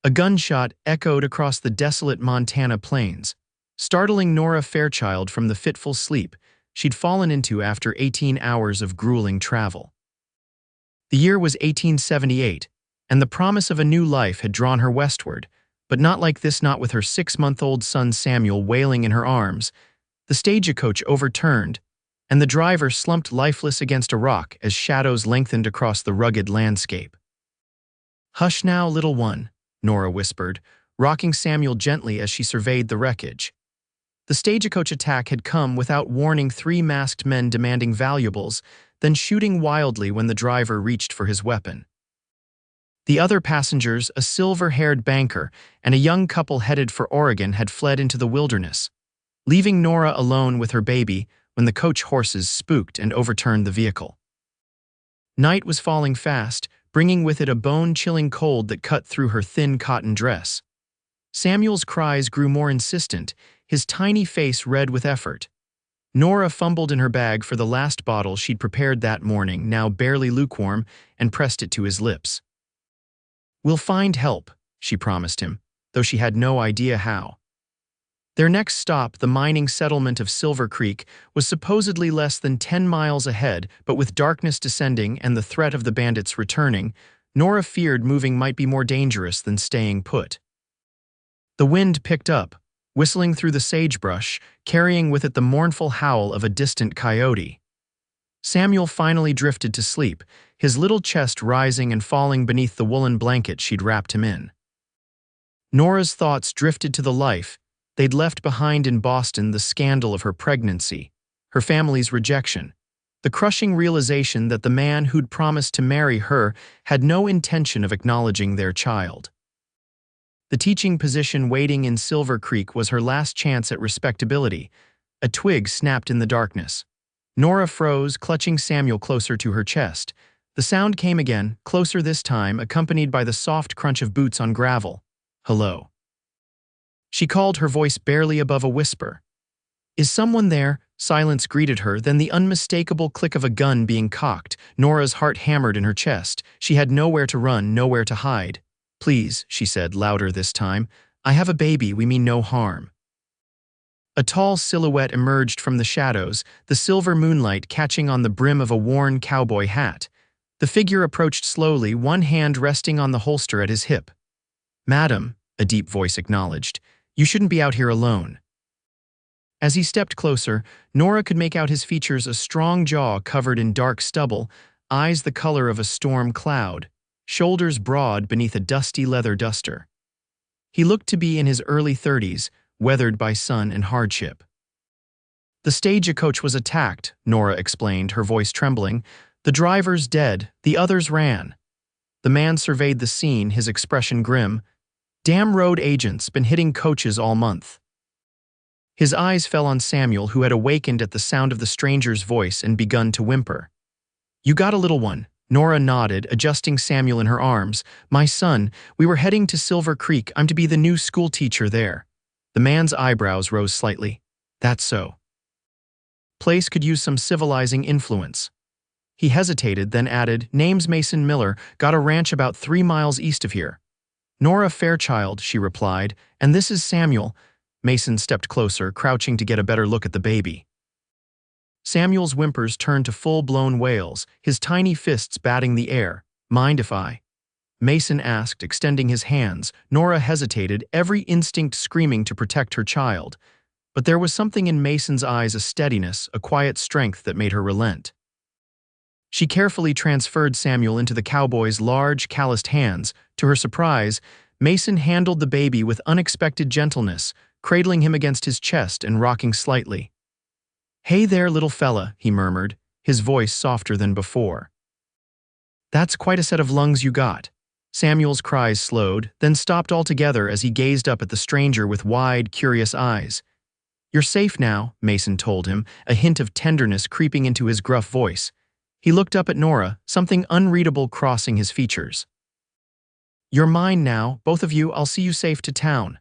A gunshot echoed across the desolate Montana plains, startling Nora Fairchild from the fitful sleep she'd fallen into after 18 hours of grueling travel. The year was 1878, and the promise of a new life had drawn her westward, but not like this, not with her 6-month-old son Samuel wailing in her arms. The stagecoach overturned, and the driver slumped lifeless against a rock as shadows lengthened across the rugged landscape. "Hush now, little one," Nora whispered, rocking Samuel gently as she surveyed the wreckage. The stagecoach attack had come without warning, 3 masked men demanding valuables, then shooting wildly when the driver reached for his weapon. The other passengers, a silver-haired banker and a young couple headed for Oregon, had fled into the wilderness, leaving Nora alone with her baby when the coach horses spooked and overturned the vehicle. Night was falling fast, bringing with it a bone-chilling cold that cut through her thin cotton dress. Samuel's cries grew more insistent, his tiny face red with effort. Nora fumbled in her bag for the last bottle she'd prepared that morning, now barely lukewarm, and pressed it to his lips. "We'll find help," she promised him, though she had no idea how. Their next stop, the mining settlement of Silver Creek, was supposedly less than 10 miles ahead, but with darkness descending and the threat of the bandits returning, Nora feared moving might be more dangerous than staying put. The wind picked up, whistling through the sagebrush, carrying with it the mournful howl of a distant coyote. Samuel finally drifted to sleep, his little chest rising and falling beneath the woolen blanket she'd wrapped him in. Nora's thoughts drifted to the life they'd left behind in Boston, the scandal of her pregnancy, her family's rejection, the crushing realization that the man who'd promised to marry her had no intention of acknowledging their child. The teaching position waiting in Silver Creek was her last chance at respectability. A twig snapped in the darkness. Nora froze, clutching Samuel closer to her chest. The sound came again, closer this time, accompanied by the soft crunch of boots on gravel. "Hello." She called, her voice barely above a whisper. "Is someone there?" Silence greeted her, then the unmistakable click of a gun being cocked. Nora's heart hammered in her chest. She had nowhere to run, nowhere to hide. "Please," she said, louder this time. "I have a baby, we mean no harm." A tall silhouette emerged from the shadows, the silver moonlight catching on the brim of a worn cowboy hat. The figure approached slowly, one hand resting on the holster at his hip. "Madam," a deep voice acknowledged, "you shouldn't be out here alone." As he stepped closer, Nora could make out his features, a strong jaw covered in dark stubble, eyes the color of a storm cloud, shoulders broad beneath a dusty leather duster. He looked to be in his early 30s, weathered by sun and hardship. "The stagecoach was attacked," Nora explained, her voice trembling. "The driver's dead, the others ran." The man surveyed the scene, his expression grim. "Damn road agents, been hitting coaches all month." His eyes fell on Samuel, who had awakened at the sound of the stranger's voice and begun to whimper. "You got a little one?" Nora nodded, adjusting Samuel in her arms. "My son, we were heading to Silver Creek. I'm to be the new school teacher there." The man's eyebrows rose slightly. "That's so. Place could use some civilizing influence." He hesitated, then added, "Name's Mason Miller, got a ranch about 3 miles east of here." "Nora Fairchild," she replied, "and this is Samuel." Mason stepped closer, crouching to get a better look at the baby. Samuel's whimpers turned to full-blown wails, his tiny fists batting the air. "Mind if I?" Mason asked, extending his hands. Nora hesitated, every instinct screaming to protect her child. But there was something in Mason's eyes, a steadiness, a quiet strength that made her relent. She carefully transferred Samuel into the cowboy's large, calloused hands. To her surprise, Mason handled the baby with unexpected gentleness, cradling him against his chest and rocking slightly. "Hey there, little fella," he murmured, his voice softer than before. "That's quite a set of lungs you got." Samuel's cries slowed, then stopped altogether as he gazed up at the stranger with wide, curious eyes. "You're safe now," Mason told him, a hint of tenderness creeping into his gruff voice. He looked up at Nora, something unreadable crossing his features. "You're mine now, both of you. I'll see you safe to town."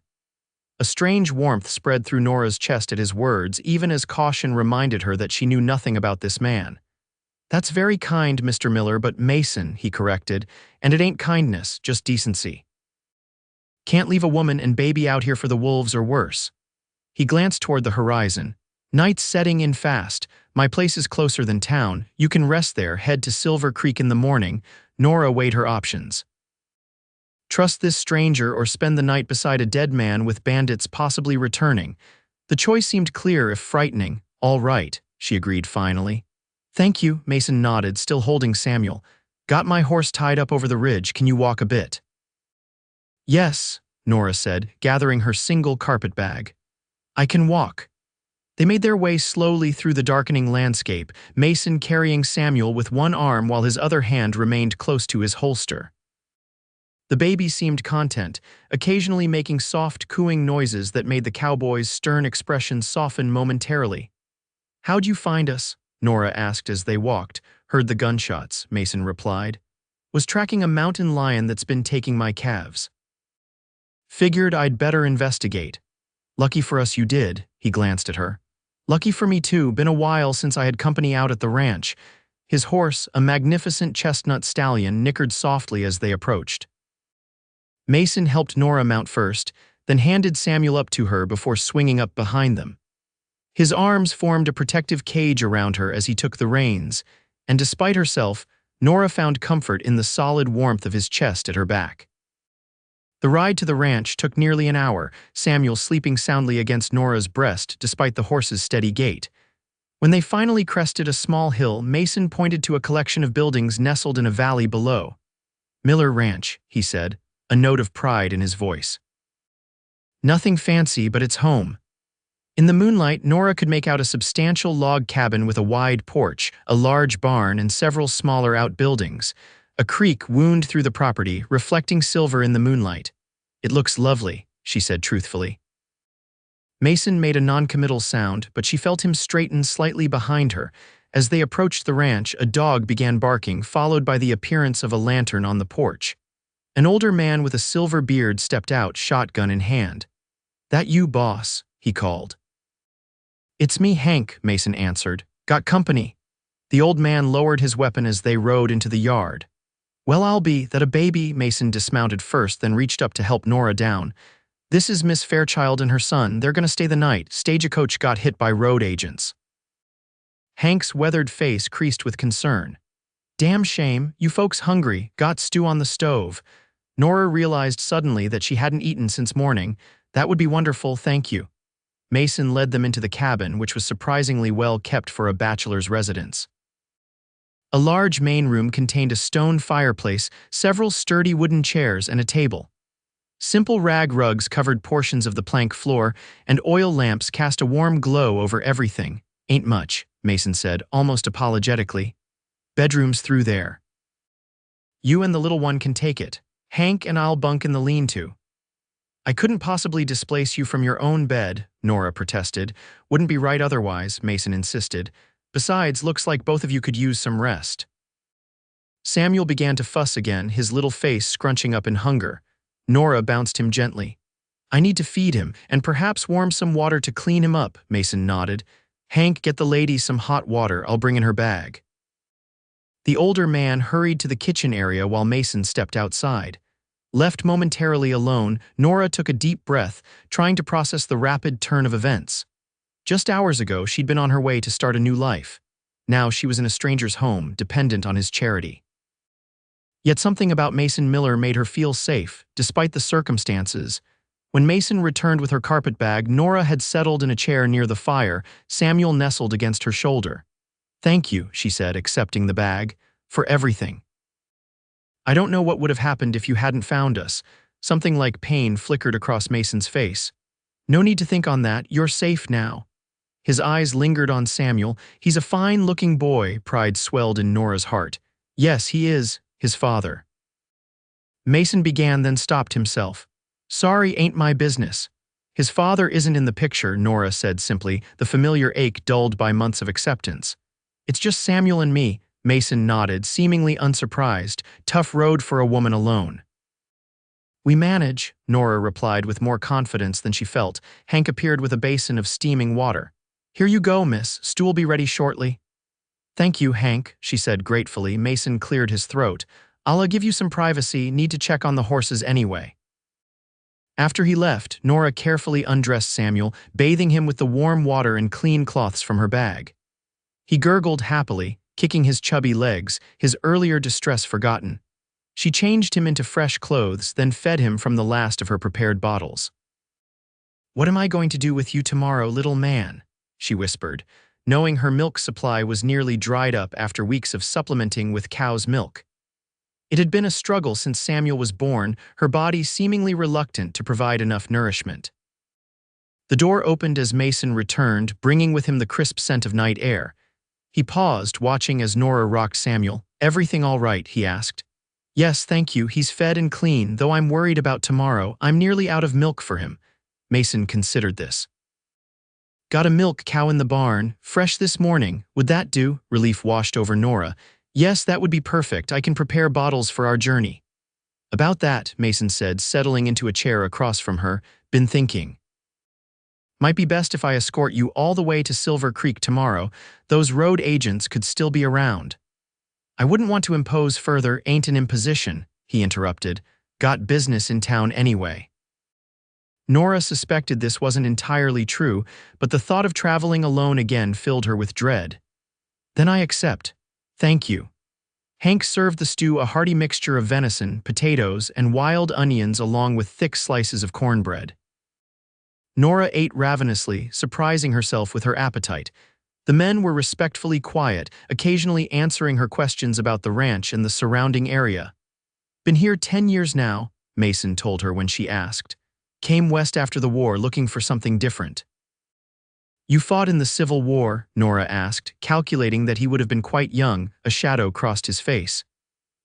A strange warmth spread through Nora's chest at his words, even as caution reminded her that she knew nothing about this man. "That's very kind, Mr. Miller, but Mason," he corrected, "and it ain't kindness, just decency." Can't leave a woman and baby out here for the wolves or worse. He glanced toward the horizon. Night's setting in fast. My place is closer than town. You can rest there, head to Silver Creek in the morning. Nora weighed her options. Trust this stranger or spend the night beside a dead man with bandits possibly returning. The choice seemed clear if frightening. All right, she agreed finally. Thank you, Mason nodded, still holding Samuel. Got my horse tied up over the ridge. Can you walk a bit? Yes, Nora said, gathering her single carpet bag. I can walk. They made their way slowly through the darkening landscape, Mason carrying Samuel with one arm while his other hand remained close to his holster. The baby seemed content, occasionally making soft, cooing noises that made the cowboy's stern expression soften momentarily. How'd you find us? Nora asked as they walked. Heard the gunshots, Mason replied. Was tracking a mountain lion that's been taking my calves. Figured I'd better investigate. Lucky for us you did, he glanced at her. Lucky for me too, been a while since I had company out at the ranch. His horse, a magnificent chestnut stallion, nickered softly as they approached. Mason helped Nora mount first, then handed Samuel up to her before swinging up behind them. His arms formed a protective cage around her as he took the reins, and despite herself, Nora found comfort in the solid warmth of his chest at her back. The ride to the ranch took nearly an hour, Samuel sleeping soundly against Nora's breast despite the horse's steady gait. When they finally crested a small hill, Mason pointed to a collection of buildings nestled in a valley below. Miller Ranch, he said, a note of pride in his voice. Nothing fancy, but it's home. In the moonlight, Nora could make out a substantial log cabin with a wide porch, a large barn, and several smaller outbuildings. A creek wound through the property, reflecting silver in the moonlight. It looks lovely, she said truthfully. Mason made a non-committal sound, but she felt him straighten slightly behind her. As they approached the ranch, a dog began barking, followed by the appearance of a lantern on the porch. An older man with a silver beard stepped out, shotgun in hand. That you, boss? He called. It's me, Hank, Mason answered. Got company. The old man lowered his weapon as they rode into the yard. Well, I'll be that a baby. Mason dismounted first, then reached up to help Nora down. This is Miss Fairchild and her son. They're gonna stay the night. Stagecoach got hit by road agents. Hank's weathered face creased with concern. Damn shame. You folks hungry? Got stew on the stove. Nora realized suddenly that she hadn't eaten since morning. That would be wonderful, thank you. Mason led them into the cabin, which was surprisingly well kept for a bachelor's residence. A large main room contained a stone fireplace, several sturdy wooden chairs, and a table. Simple rag rugs covered portions of the plank floor, and oil lamps cast a warm glow over everything. Ain't much, Mason said, almost apologetically. Bedroom's through there. You and the little one can take it. Hank and I'll bunk in the lean-to. I couldn't possibly displace you from your own bed, Nora protested. Wouldn't be right otherwise, Mason insisted. Besides, looks like both of you could use some rest. Samuel began to fuss again, his little face scrunching up in hunger. Nora bounced him gently. I need to feed him, and perhaps warm some water to clean him up, Mason nodded. Hank, get the lady some hot water, I'll bring in her bag. The older man hurried to the kitchen area while Mason stepped outside. Left momentarily alone, Nora took a deep breath, trying to process the rapid turn of events. Just hours ago, she'd been on her way to start a new life. Now she was in a stranger's home, dependent on his charity. Yet something about Mason Miller made her feel safe, despite the circumstances. When Mason returned with her carpet bag, Nora had settled in a chair near the fire, Samuel nestled against her shoulder. Thank you, she said, accepting the bag, for everything. I don't know what would have happened if you hadn't found us. Something like pain flickered across Mason's face. No need to think on that, you're safe now. His eyes lingered on Samuel. He's a fine-looking boy, pride swelled in Nora's heart. Yes, he is, his father. Mason began, then stopped himself. Sorry, ain't my business. His father isn't in the picture, Nora said simply, the familiar ache dulled by months of acceptance. It's just Samuel and me, Mason nodded, seemingly unsurprised. Tough road for a woman alone. We manage, Nora replied with more confidence than she felt. Hank appeared with a basin of steaming water. Here you go, miss. Stew'll be ready shortly. Thank you, Hank, she said gratefully. Mason cleared his throat. I'll give you some privacy, need to check on the horses anyway. After he left, Nora carefully undressed Samuel, bathing him with the warm water and clean cloths from her bag. He gurgled happily, kicking his chubby legs, his earlier distress forgotten. She changed him into fresh clothes, then fed him from the last of her prepared bottles. "What am I going to do with you tomorrow, little man?" she whispered, knowing her milk supply was nearly dried up after weeks of supplementing with cow's milk. It had been a struggle since Samuel was born, her body seemingly reluctant to provide enough nourishment. The door opened as Mason returned, bringing with him the crisp scent of night air. He paused, watching as Nora rocked Samuel. "Everything all right?" he asked. "Yes, thank you. He's fed and clean, though I'm worried about tomorrow. I'm nearly out of milk for him." Mason considered this. "Got a milk cow in the barn, fresh this morning. Would that do?" Relief washed over Nora. "Yes, that would be perfect. I can prepare bottles for our journey." "About that," Mason said, settling into a chair across from her. "Been thinking. Might be best if I escort you all the way to Silver Creek tomorrow. Those road agents could still be around." "I wouldn't want to impose further, ain't an imposition," he interrupted. "Got business in town anyway." Nora suspected this wasn't entirely true, but the thought of traveling alone again filled her with dread. "Then I accept. Thank you." Hank served the stew a hearty mixture of venison, potatoes, and wild onions along with thick slices of cornbread. Nora ate ravenously, surprising herself with her appetite. The men were respectfully quiet, occasionally answering her questions about the ranch and the surrounding area. "Been here 10 years now," Mason told her when she asked. "Came west after the war looking for something different." "You fought in the Civil War?" Nora asked, calculating that he would have been quite young. A shadow crossed his face.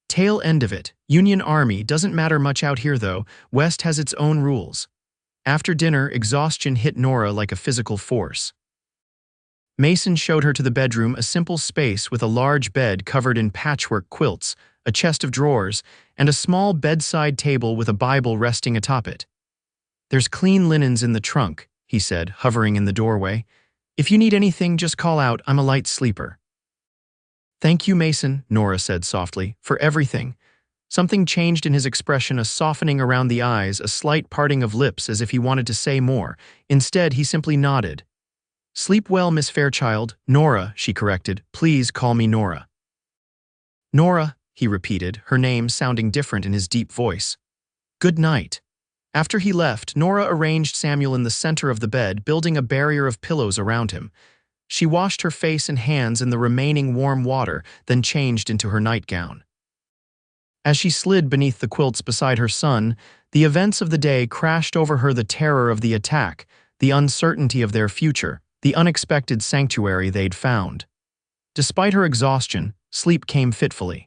"Tail end of it. Union Army. Doesn't matter much out here, though. West has its own rules." After dinner, exhaustion hit Nora like a physical force. Mason showed her to the bedroom, a simple space with a large bed covered in patchwork quilts, a chest of drawers, and a small bedside table with a Bible resting atop it. "There's clean linens in the trunk," he said, hovering in the doorway. "If you need anything, just call out. I'm a light sleeper." "Thank you, Mason," Nora said softly, "for everything." Something changed in his expression, a softening around the eyes, a slight parting of lips as if he wanted to say more. Instead, he simply nodded. "Sleep well, Miss Fairchild." "Nora," she corrected. "Please call me Nora." "Nora," he repeated, her name sounding different in his deep voice. "Good night." After he left, Nora arranged Samuel in the center of the bed, building a barrier of pillows around him. She washed her face and hands in the remaining warm water, then changed into her nightgown. As she slid beneath the quilts beside her son, the events of the day crashed over her: the terror of the attack, the uncertainty of their future, the unexpected sanctuary they'd found. Despite her exhaustion, sleep came fitfully.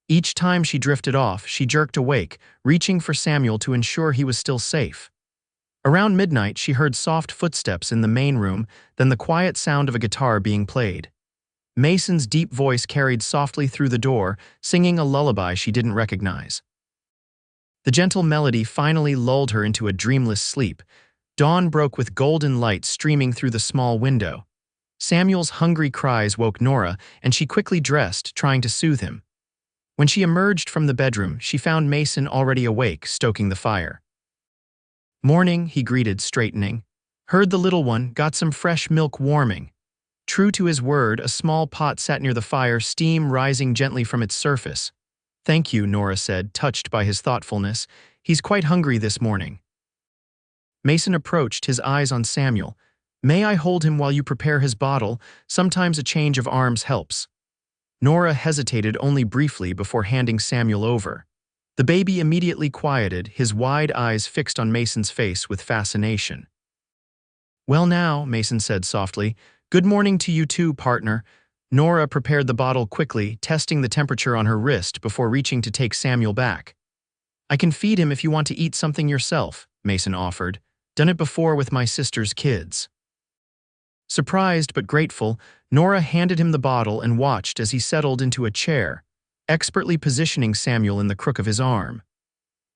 Each time she drifted off, she jerked awake, reaching for Samuel to ensure he was still safe. Around midnight, she heard soft footsteps in the main room, then the quiet sound of a guitar being played. Mason's deep voice carried softly through the door, singing a lullaby she didn't recognize. The gentle melody finally lulled her into a dreamless sleep. Dawn broke with golden light streaming through the small window. Samuel's hungry cries woke Nora, and she quickly dressed, trying to soothe him. When she emerged from the bedroom, she found Mason already awake, stoking the fire. "Morning," he greeted, straightening. "Heard the little one, got some fresh milk warming." True to his word, a small pot sat near the fire, steam rising gently from its surface. "Thank you," Nora said, touched by his thoughtfulness. "He's quite hungry this morning." Mason approached, his eyes on Samuel. "May I hold him while you prepare his bottle? Sometimes a change of arms helps." Nora hesitated only briefly before handing Samuel over. The baby immediately quieted, his wide eyes fixed on Mason's face with fascination. "Well now," Mason said softly, "good morning to you too, partner." Nora prepared the bottle quickly, testing the temperature on her wrist before reaching to take Samuel back. "I can feed him if you want to eat something yourself," Mason offered. "Done it before with my sister's kids." Surprised but grateful, Nora handed him the bottle and watched as he settled into a chair, expertly positioning Samuel in the crook of his arm.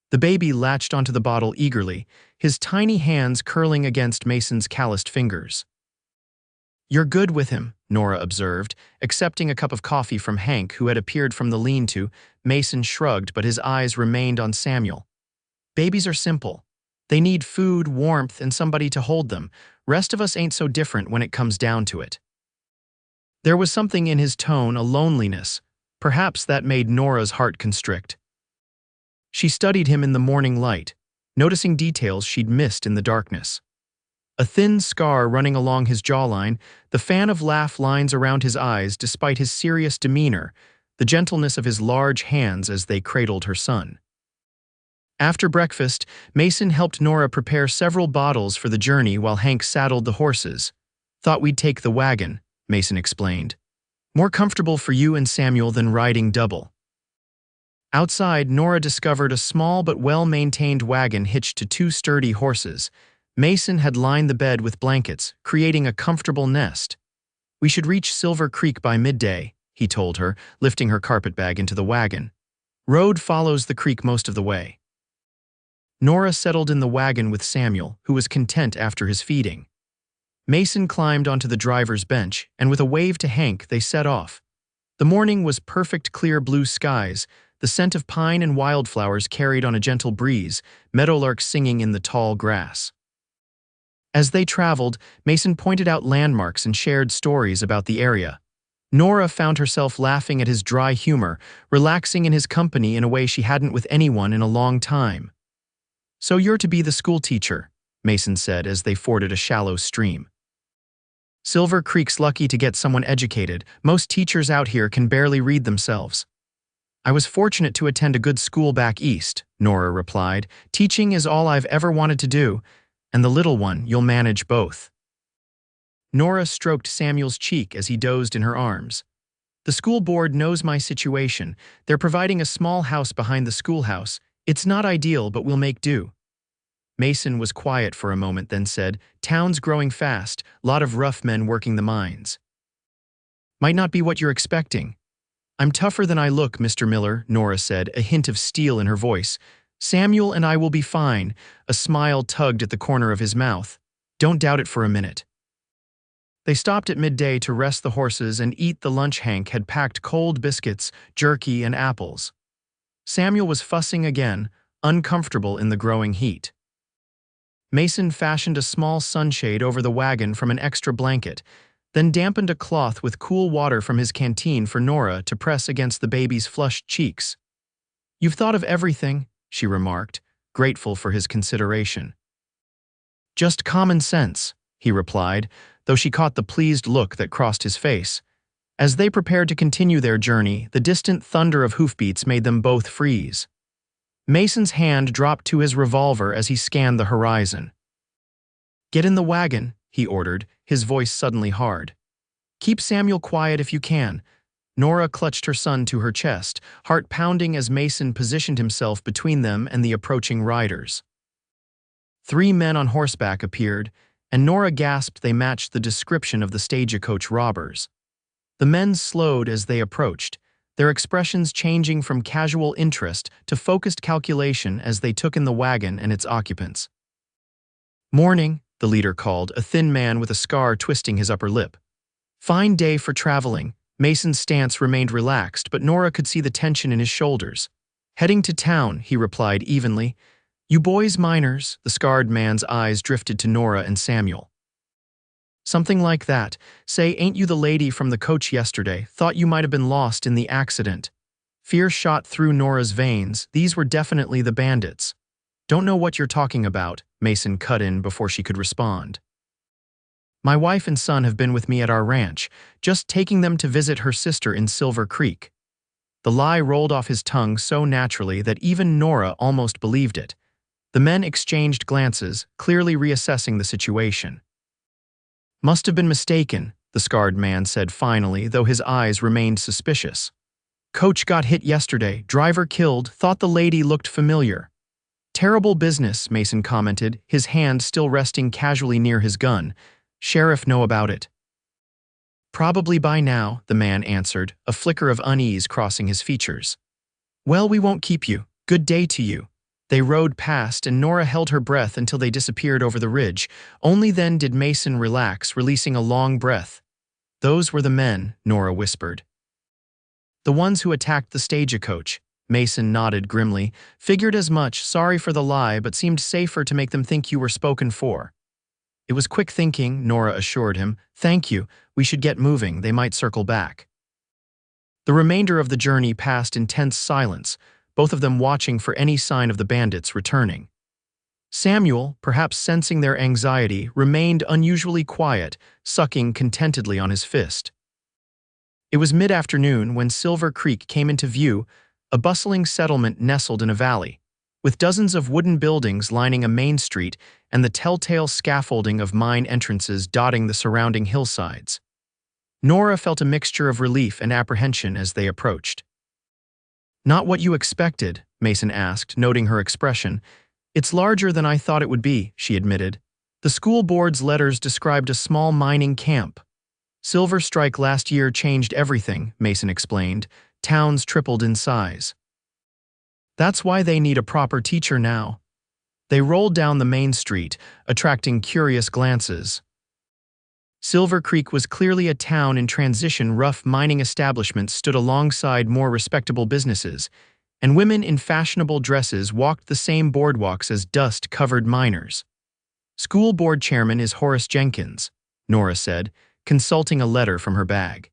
The baby latched onto the bottle eagerly, his tiny hands curling against Mason's calloused fingers. "You're good with him," Nora observed, accepting a cup of coffee from Hank, who had appeared from the lean-to. Mason shrugged, but his eyes remained on Samuel. "Babies are simple. They need food, warmth, and somebody to hold them. Rest of us ain't so different when it comes down to it." There was something in his tone, a loneliness. Perhaps that made Nora's heart constrict. She studied him in the morning light, noticing details she'd missed in the darkness. A thin scar running along his jawline, the fan of laugh lines around his eyes despite his serious demeanor, the gentleness of his large hands as they cradled her son. After breakfast, Mason helped Nora prepare several bottles for the journey while Hank saddled the horses. "Thought we'd take the wagon," Mason explained. "More comfortable for you and Samuel than riding double." Outside, Nora discovered a small but well-maintained wagon hitched to two sturdy horses. Mason had lined the bed with blankets, creating a comfortable nest. "We should reach Silver Creek by midday," he told her, lifting her carpet bag into the wagon. "Road follows the creek most of the way." Nora settled in the wagon with Samuel, who was content after his feeding. Mason climbed onto the driver's bench, and with a wave to Hank, they set off. The morning was perfect clear blue skies, the scent of pine and wildflowers carried on a gentle breeze, meadowlarks singing in the tall grass. As they traveled, Mason pointed out landmarks and shared stories about the area. Nora found herself laughing at his dry humor, relaxing in his company in a way she hadn't with anyone in a long time. "So you're to be the school teacher," Mason said as they forded a shallow stream. "Silver Creek's lucky to get someone educated. Most teachers out here can barely read themselves." "I was fortunate to attend a good school back east," Nora replied. "Teaching is all I've ever wanted to do, and the little one, you'll manage both." Nora stroked Samuel's cheek as he dozed in her arms. "The school board knows my situation. They're providing a small house behind the schoolhouse. It's not ideal, but we'll make do." Mason was quiet for a moment, then said, "Town's growing fast, lot of rough men working the mines." "Might not be what you're expecting." "I'm tougher than I look, Mr. Miller," Nora said, a hint of steel in her voice. "Samuel and I will be fine." A smile tugged at the corner of his mouth. "Don't doubt it for a minute." They stopped at midday to rest the horses and eat the lunch. Hank had packed cold biscuits, jerky, and apples. Samuel was fussing again, uncomfortable in the growing heat. Mason fashioned a small sunshade over the wagon from an extra blanket, then dampened a cloth with cool water from his canteen for Nora to press against the baby's flushed cheeks. "You've thought of everything," she remarked, grateful for his consideration. "Just common sense," he replied, though she caught the pleased look that crossed his face. As they prepared to continue their journey, the distant thunder of hoofbeats made them both freeze. Mason's hand dropped to his revolver as he scanned the horizon. "Get in the wagon," he ordered, his voice suddenly hard. "Keep Samuel quiet if you can." Nora clutched her son to her chest, heart pounding as Mason positioned himself between them and the approaching riders. 3 men on horseback appeared, and Nora gasped they matched the description of the stagecoach robbers. The men slowed as they approached, their expressions changing from casual interest to focused calculation as they took in the wagon and its occupants. "Morning," the leader called, a thin man with a scar twisting his upper lip. "Fine day for traveling." Mason's stance remained relaxed, but Nora could see the tension in his shoulders. "Heading to town," he replied evenly. "You boys miners?" The scarred man's eyes drifted to Nora and Samuel. "Something like that. Say, ain't you the lady from the coach yesterday? Thought you might have been lost in the accident." Fear shot through Nora's veins. These were definitely the bandits. "Don't know what you're talking about," Mason cut in before she could respond. "My wife and son have been with me at our ranch, just taking them to visit her sister in Silver Creek." The lie rolled off his tongue so naturally that even Nora almost believed it. The men exchanged glances, clearly reassessing the situation. "Must have been mistaken," the scarred man said finally, though his eyes remained suspicious. "Coach got hit yesterday, driver killed, thought the lady looked familiar." "Terrible business," Mason commented, his hand still resting casually near his gun. "Sheriff know about it?" "Probably by now," the man answered, a flicker of unease crossing his features. "Well, we won't keep you. Good day to you." They rode past, and Nora held her breath until they disappeared over the ridge. Only then did Mason relax, releasing a long breath. "Those were the men," Nora whispered. "The ones who attacked the stagecoach," Mason nodded grimly. Figured as much, sorry for the lie, but seemed safer to make them think you were spoken for. It was quick thinking, Nora assured him. Thank you, we should get moving, they might circle back. The remainder of the journey passed in tense silence, both of them watching for any sign of the bandits returning. Samuel, perhaps sensing their anxiety, remained unusually quiet, sucking contentedly on his fist. It was mid-afternoon when Silver Creek came into view, a bustling settlement nestled in a valley, with dozens of wooden buildings lining a main street and the telltale scaffolding of mine entrances dotting the surrounding hillsides. Nora felt a mixture of relief and apprehension as they approached. Not what you expected, Mason asked, noting her expression. It's larger than I thought it would be, she admitted. The school board's letters described a small mining camp. Silver Strike last year changed everything, Mason explained. Towns tripled in size. That's why they need a proper teacher now. They rolled down the main street, attracting curious glances. Silver Creek was clearly a town in transition. Rough mining establishments stood alongside more respectable businesses, and women in fashionable dresses walked the same boardwalks as dust-covered miners. School board chairman is Horace Jenkins, Nora said, consulting a letter from her bag.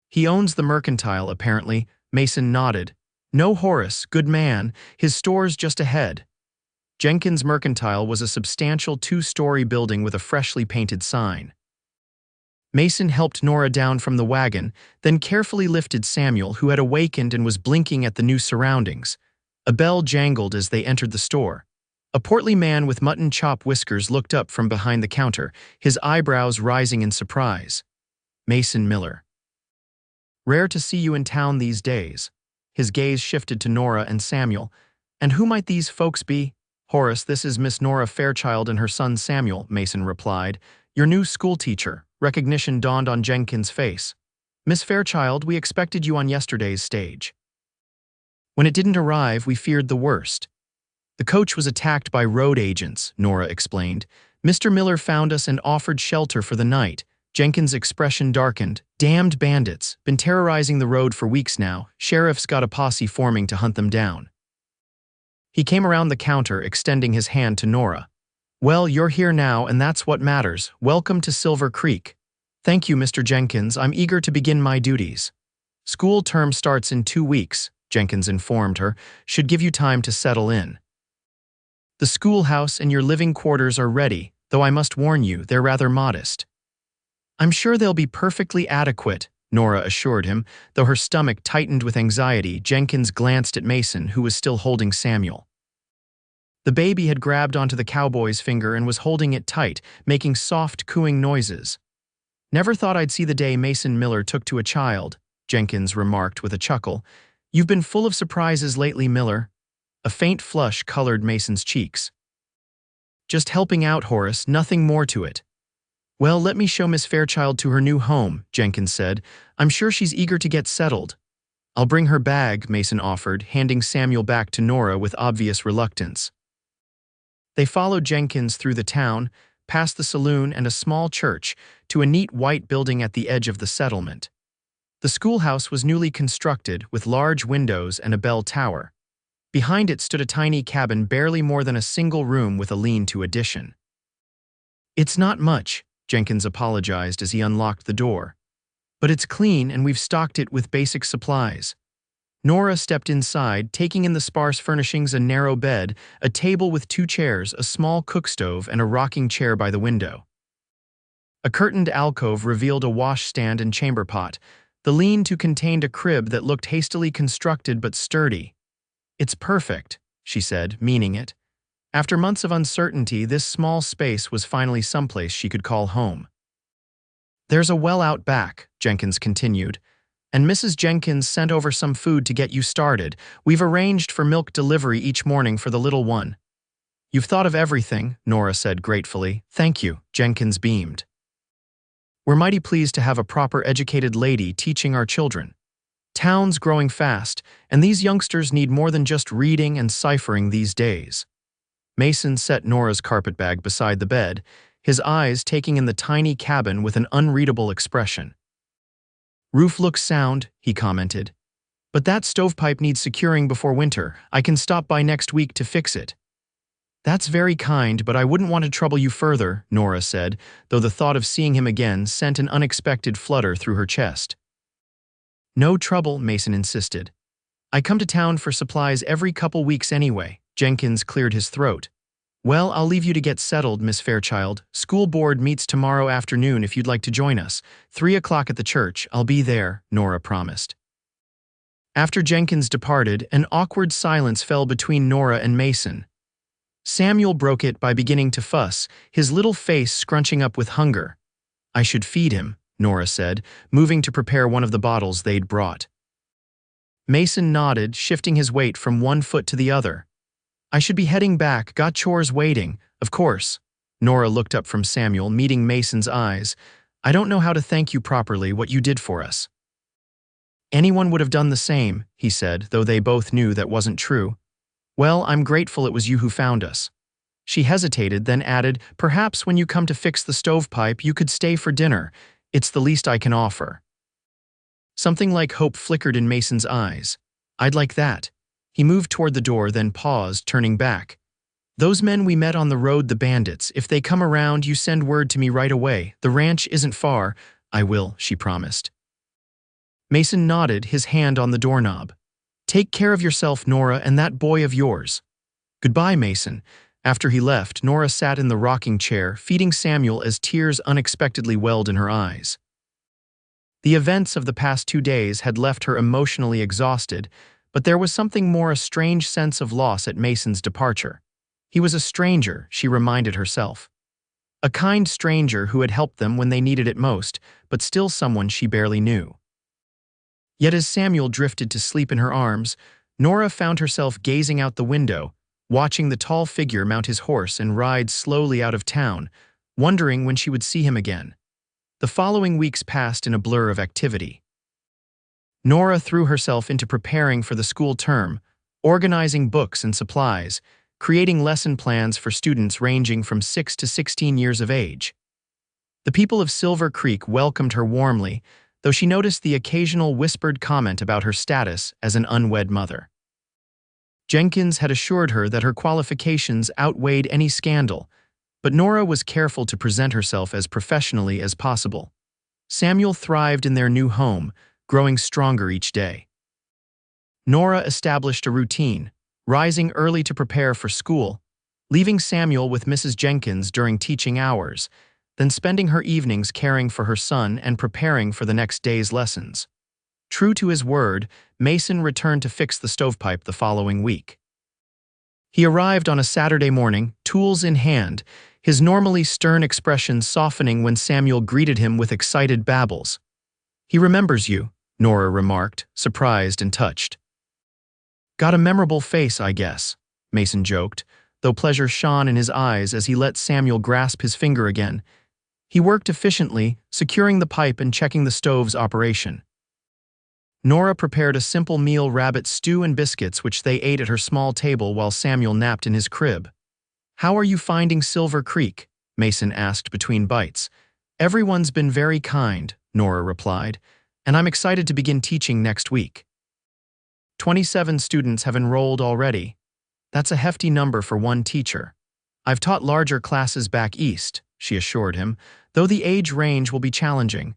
He owns the Mercantile, apparently. Mason nodded. No, Horace, good man, his store's just ahead. Jenkins' Mercantile was a substantial two-story building with a freshly painted sign. Mason helped Nora down from the wagon, then carefully lifted Samuel, who had awakened and was blinking at the new surroundings. A bell jangled as they entered the store. A portly man with mutton chop whiskers looked up from behind the counter, his eyebrows rising in surprise. Mason Miller. Rare to see you in town these days. His gaze shifted to Nora and Samuel. And who might these folks be? Horace, this is Miss Nora Fairchild and her son Samuel, Mason replied. Your new school teacher. Recognition dawned on Jenkins' face. Miss Fairchild, we expected you on yesterday's stage. When it didn't arrive, we feared the worst. The coach was attacked by road agents, Nora explained. Mr. Miller found us and offered shelter for the night. Jenkins' expression darkened. Damned bandits, been terrorizing the road for weeks now. Sheriff's got a posse forming to hunt them down. He came around the counter, extending his hand to Nora. Well, you're here now, and that's what matters. Welcome to Silver Creek. Thank you, Mr. Jenkins. I'm eager to begin my duties. School term starts in 2 weeks, Jenkins informed her. Should give you time to settle in. The schoolhouse and your living quarters are ready, though I must warn you, they're rather modest. I'm sure they'll be perfectly adequate, Nora assured him. Though her stomach tightened with anxiety, Jenkins glanced at Mason, who was still holding Samuel. The baby had grabbed onto the cowboy's finger and was holding it tight, making soft, cooing noises. Never thought I'd see the day Mason Miller took to a child, Jenkins remarked with a chuckle. You've been full of surprises lately, Miller. A faint flush colored Mason's cheeks. Just helping out, Horace, nothing more to it. Well, let me show Miss Fairchild to her new home, Jenkins said. I'm sure she's eager to get settled. I'll bring her bag, Mason offered, handing Samuel back to Nora with obvious reluctance. They followed Jenkins through the town, past the saloon and a small church, to a neat white building at the edge of the settlement. The schoolhouse was newly constructed, with large windows and a bell tower. Behind it stood a tiny cabin barely more than a single room with a lean-to addition. It's not much, Jenkins apologized as he unlocked the door. But it's clean and we've stocked it with basic supplies. Nora stepped inside, taking in the sparse furnishings: a narrow bed, a table with 2 chairs, a small cook stove, and a rocking chair by the window. A curtained alcove revealed a washstand and chamber pot. The lean-to contained a crib that looked hastily constructed but sturdy. It's perfect, she said, meaning it. After months of uncertainty, this small space was finally someplace she could call home. There's a well out back, Jenkins continued, and Mrs. Jenkins sent over some food to get you started. We've arranged for milk delivery each morning for the little one. You've thought of everything, Nora said gratefully. Thank you, Jenkins beamed. We're mighty pleased to have a proper educated lady teaching our children. Town's growing fast, and these youngsters need more than just reading and ciphering these days. Mason set Nora's carpetbag beside the bed, his eyes taking in the tiny cabin with an unreadable expression. Roof looks sound, he commented. But that stovepipe needs securing before winter. I can stop by next week to fix it. That's very kind, but I wouldn't want to trouble you further, Nora said, though the thought of seeing him again sent an unexpected flutter through her chest. No trouble, Mason insisted. I come to town for supplies every couple weeks anyway. Jenkins cleared his throat. Well, I'll leave you to get settled, Miss Fairchild. School board meets tomorrow afternoon if you'd like to join us. 3 o'clock at the church. I'll be there, Nora promised. After Jenkins departed, an awkward silence fell between Nora and Mason. Samuel broke it by beginning to fuss, his little face scrunching up with hunger. I should feed him, Nora said, moving to prepare one of the bottles they'd brought. Mason nodded, shifting his weight from one foot to the other. I should be heading back, got chores waiting, of course. Nora looked up from Samuel, meeting Mason's eyes. I don't know how to thank you properly what you did for us. Anyone would have done the same, he said, though they both knew that wasn't true. Well, I'm grateful it was you who found us. She hesitated, then added, perhaps when you come to fix the stovepipe, you could stay for dinner. It's the least I can offer. Something like hope flickered in Mason's eyes. I'd like that. He moved toward the door, then paused, turning back. Those men we met on the road, the bandits, if they come around, you send word to me right away. The ranch isn't far. I will, she promised. Mason nodded, his hand on the doorknob. Take care of yourself, Nora, and that boy of yours. Goodbye, Mason. After he left, Nora sat in the rocking chair, feeding Samuel as tears unexpectedly welled in her eyes. The events of the past 2 days had left her emotionally exhausted, but there was something more, a strange sense of loss at Mason's departure. He was a stranger, she reminded herself. A kind stranger who had helped them when they needed it most, but still someone she barely knew. Yet as Samuel drifted to sleep in her arms, Nora found herself gazing out the window, watching the tall figure mount his horse and ride slowly out of town, wondering when she would see him again. The following weeks passed in a blur of activity. Nora threw herself into preparing for the school term, organizing books and supplies, creating lesson plans for students ranging from 6 to 16 years of age. The people of Silver Creek welcomed her warmly, though she noticed the occasional whispered comment about her status as an unwed mother. Jenkins had assured her that her qualifications outweighed any scandal, but Nora was careful to present herself as professionally as possible. Samuel thrived in their new home, growing stronger each day. Nora established a routine, rising early to prepare for school, leaving Samuel with Mrs. Jenkins during teaching hours, then spending her evenings caring for her son and preparing for the next day's lessons. True to his word, Mason returned to fix the stovepipe the following week. He arrived on a Saturday morning, tools in hand, his normally stern expression softening when Samuel greeted him with excited babbles. He remembers you, Nora remarked, surprised and touched. Got a memorable face, I guess, Mason joked, though pleasure shone in his eyes as he let Samuel grasp his finger again. He worked efficiently, securing the pipe and checking the stove's operation. Nora prepared a simple meal, rabbit stew and biscuits, which they ate at her small table while Samuel napped in his crib. How are you finding Silver Creek? Mason asked between bites. Everyone's been very kind, Nora replied, and I'm excited to begin teaching next week. 27 students have enrolled already. That's a hefty number for one teacher. I've taught larger classes back east, she assured him, though the age range will be challenging.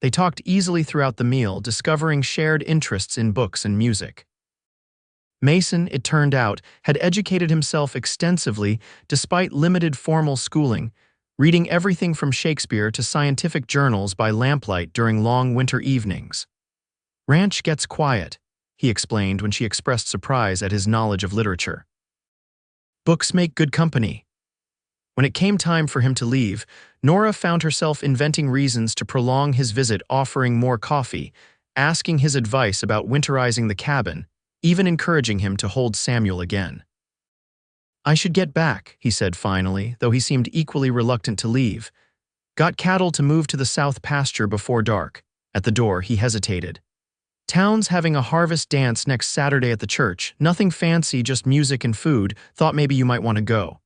They talked easily throughout the meal, discovering shared interests in books and music. Mason, it turned out, had educated himself extensively despite limited formal schooling, reading everything from Shakespeare to scientific journals by lamplight during long winter evenings. Ranch gets quiet, he explained when she expressed surprise at his knowledge of literature. Books make good company. When it came time for him to leave, Nora found herself inventing reasons to prolong his visit, offering more coffee, asking his advice about winterizing the cabin, even encouraging him to hold Samuel again. I should get back, he said finally, though he seemed equally reluctant to leave. Got cattle to move to the south pasture before dark. At the door, he hesitated. Town's having a harvest dance next Saturday at the church. Nothing fancy, just music and food. Thought maybe you might want to go.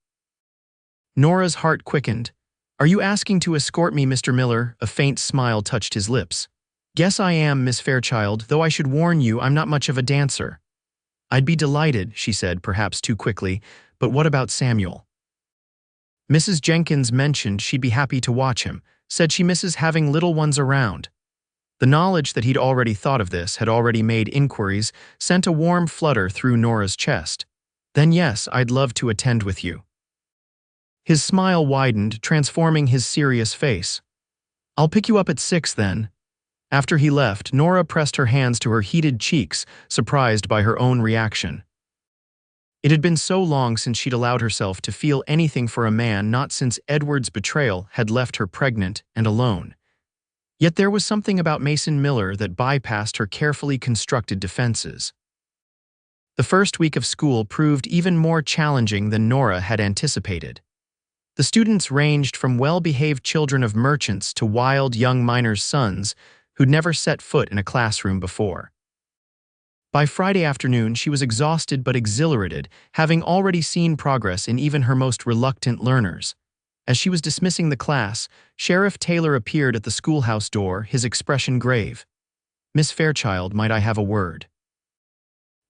Nora's heart quickened. Are you asking to escort me, Mr. Miller? A faint smile touched his lips. Guess I am, Miss Fairchild, though I should warn you I'm not much of a dancer. I'd be delighted, she said, perhaps too quickly, but what about Samuel? Mrs. Jenkins mentioned she'd be happy to watch him, said she misses having little ones around. The knowledge that he'd already thought of this, had already made inquiries, sent a warm flutter through Nora's chest. Then yes, I'd love to attend with you. His smile widened, transforming his serious face. I'll pick you up at 6 then. After he left, Nora pressed her hands to her heated cheeks, surprised by her own reaction. It had been so long since she'd allowed herself to feel anything for a man, not since Edward's betrayal had left her pregnant and alone. Yet there was something about Mason Miller that bypassed her carefully constructed defenses. The first week of school proved even more challenging than Nora had anticipated. The students ranged from well-behaved children of merchants to wild young miners' sons who'd never set foot in a classroom before. By Friday afternoon, she was exhausted but exhilarated, having already seen progress in even her most reluctant learners. As she was dismissing the class, Sheriff Taylor appeared at the schoolhouse door, his expression grave. "Miss Fairchild, might I have a word?"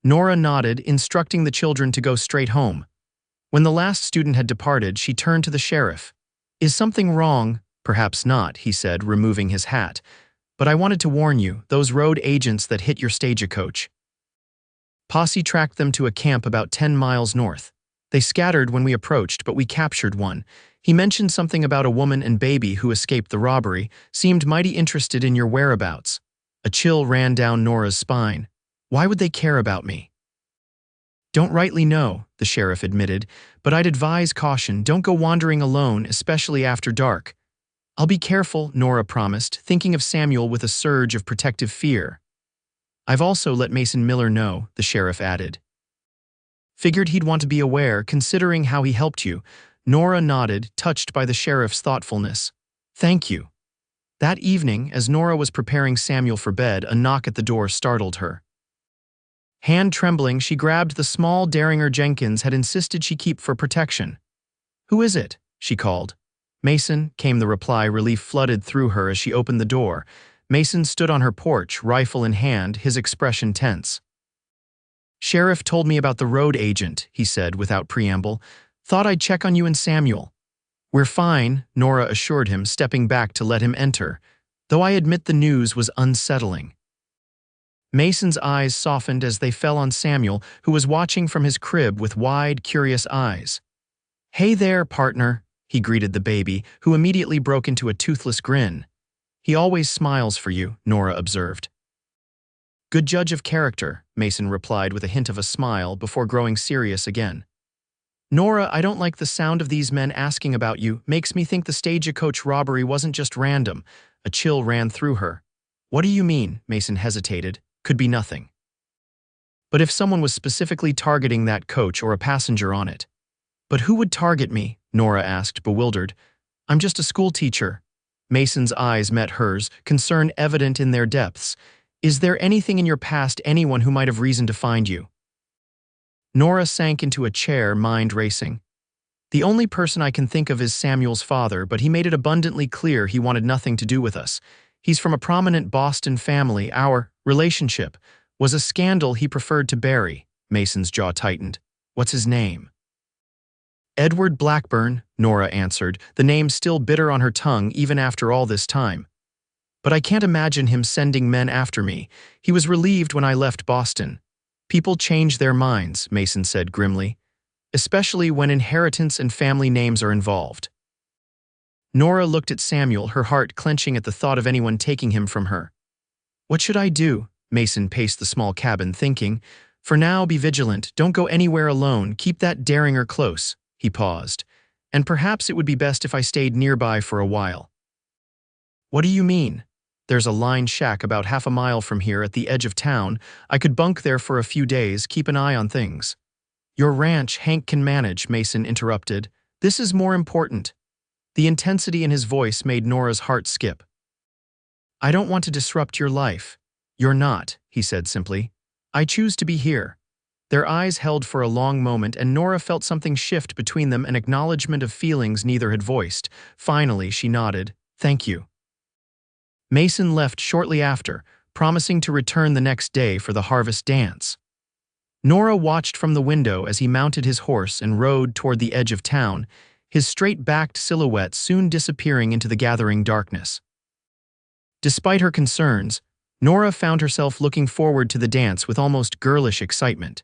Nora nodded, instructing the children to go straight home. When the last student had departed, she turned to the sheriff. "Is something wrong?" "Perhaps not," he said, removing his hat. "But I wanted to warn you, those road agents that hit your stagecoach. Posse tracked them to a camp about 10 miles north. They scattered when we approached, but we captured one. He mentioned something about a woman and baby who escaped the robbery, seemed mighty interested in your whereabouts." A chill ran down Nora's spine. "Why would they care about me?" "Don't rightly know," the sheriff admitted, "but I'd advise caution. Don't go wandering alone, especially after dark." "I'll be careful," Nora promised, thinking of Samuel with a surge of protective fear. "I've also let Mason Miller know," the sheriff added. "Figured he'd want to be aware, considering how he helped you." Nora nodded, touched by the sheriff's thoughtfulness. "Thank you." That evening, as Nora was preparing Samuel for bed, a knock at the door startled her. Hand-trembling, she grabbed the small derringer Jenkins had insisted she keep for protection. "Who is it?" she called. "Mason," came the reply. Relief flooded through her as she opened the door. Mason stood on her porch, rifle in hand, his expression tense. "Sheriff told me about the road agent," he said without preamble. "Thought I'd check on you and Samuel." "We're fine," Nora assured him, stepping back to let him enter, though I admit the news was unsettling. Mason's eyes softened as they fell on Samuel, who was watching from his crib with wide, curious eyes. "Hey there, partner," he greeted the baby, who immediately broke into a toothless grin. "He always smiles for you," Nora observed. "Good judge of character," Mason replied with a hint of a smile before growing serious again. "Nora, I don't like the sound of these men asking about you. Makes me think the stagecoach robbery wasn't just random." A chill ran through her. "What do you mean?" Mason hesitated. "Could be nothing." "But if someone was specifically targeting that coach or a passenger on it." "But who would target me?" Nora asked, bewildered. "I'm just a school teacher." Mason's eyes met hers, concern evident in their depths. "Is there anything in your past, anyone who might have reason to find you?" Nora sank into a chair, mind racing. "The only person I can think of is Samuel's father, but he made it abundantly clear he wanted nothing to do with us. He's from a prominent Boston family. Our relationship was a scandal he preferred to bury." Mason's jaw tightened. "What's his name?" "Edward Blackburn," Nora answered, the name still bitter on her tongue even after all this time. "But I can't imagine him sending men after me. He was relieved when I left Boston." "People change their minds," Mason said grimly, "especially when inheritance and family names are involved." Nora looked at Samuel, her heart clenching at the thought of anyone taking him from her. "What should I do?" Mason paced the small cabin, thinking. "For now, be vigilant. Don't go anywhere alone. Keep that derringer close." He paused. "And perhaps it would be best if I stayed nearby for a while." "What do you mean?" "There's a lined shack about half a mile from here at the edge of town. I could bunk there for a few days, keep an eye on things." "Your ranch Hank can manage," Mason interrupted. "This is more important." The intensity in his voice made Nora's heart skip. "I don't want to disrupt your life." "You're not," he said simply. "I choose to be here." Their eyes held for a long moment, and Nora felt something shift between them, an acknowledgement of feelings neither had voiced. Finally, she nodded. "Thank you." Mason left shortly after, promising to return the next day for the harvest dance. Nora watched from the window as he mounted his horse and rode toward the edge of town, his straight-backed silhouette soon disappearing into the gathering darkness. Despite her concerns, Nora found herself looking forward to the dance with almost girlish excitement.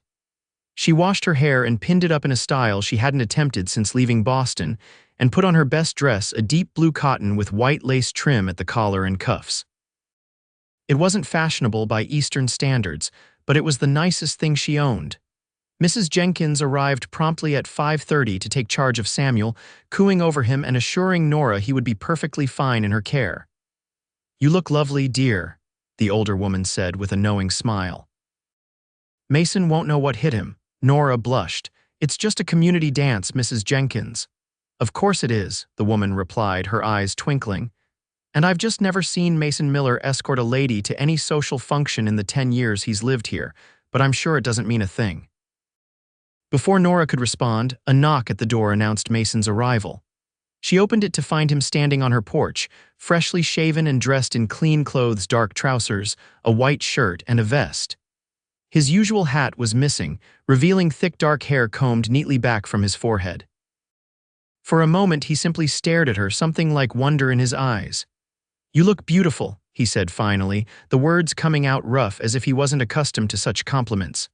She washed her hair and pinned it up in a style she hadn't attempted since leaving Boston, and put on her best dress, a deep blue cotton with white lace trim at the collar and cuffs. It wasn't fashionable by Eastern standards, but it was the nicest thing she owned. Mrs. Jenkins arrived promptly at 5:30 to take charge of Samuel, cooing over him and assuring Nora he would be perfectly fine in her care. "You look lovely, dear," the older woman said with a knowing smile. "Mason won't know what hit him." Nora blushed. "It's just a community dance, Mrs. Jenkins." "Of course it is," the woman replied, her eyes twinkling. "And I've just never seen Mason Miller escort a lady to any social function in the 10 years he's lived here, but I'm sure it doesn't mean a thing." Before Nora could respond, a knock at the door announced Mason's arrival. She opened it to find him standing on her porch, freshly shaven and dressed in clean clothes, dark trousers, a white shirt, and a vest. His usual hat was missing, revealing thick dark hair combed neatly back from his forehead. For a moment he simply stared at her, something like wonder in his eyes. "You look beautiful," he said finally, the words coming out rough as if he wasn't accustomed to such compliments.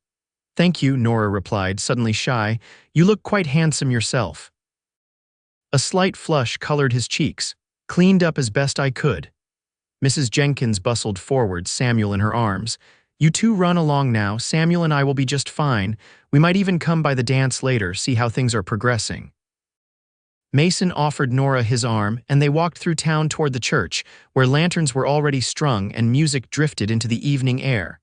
"Thank you," Nora replied, suddenly shy. "You look quite handsome yourself." A slight flush colored his cheeks. "Cleaned up as best I could." Mrs. Jenkins bustled forward, Samuel in her arms. "You two run along now. Samuel and I will be just fine. We might even come by the dance later, see how things are progressing." Mason offered Nora his arm, and they walked through town toward the church, where lanterns were already strung and music drifted into the evening air.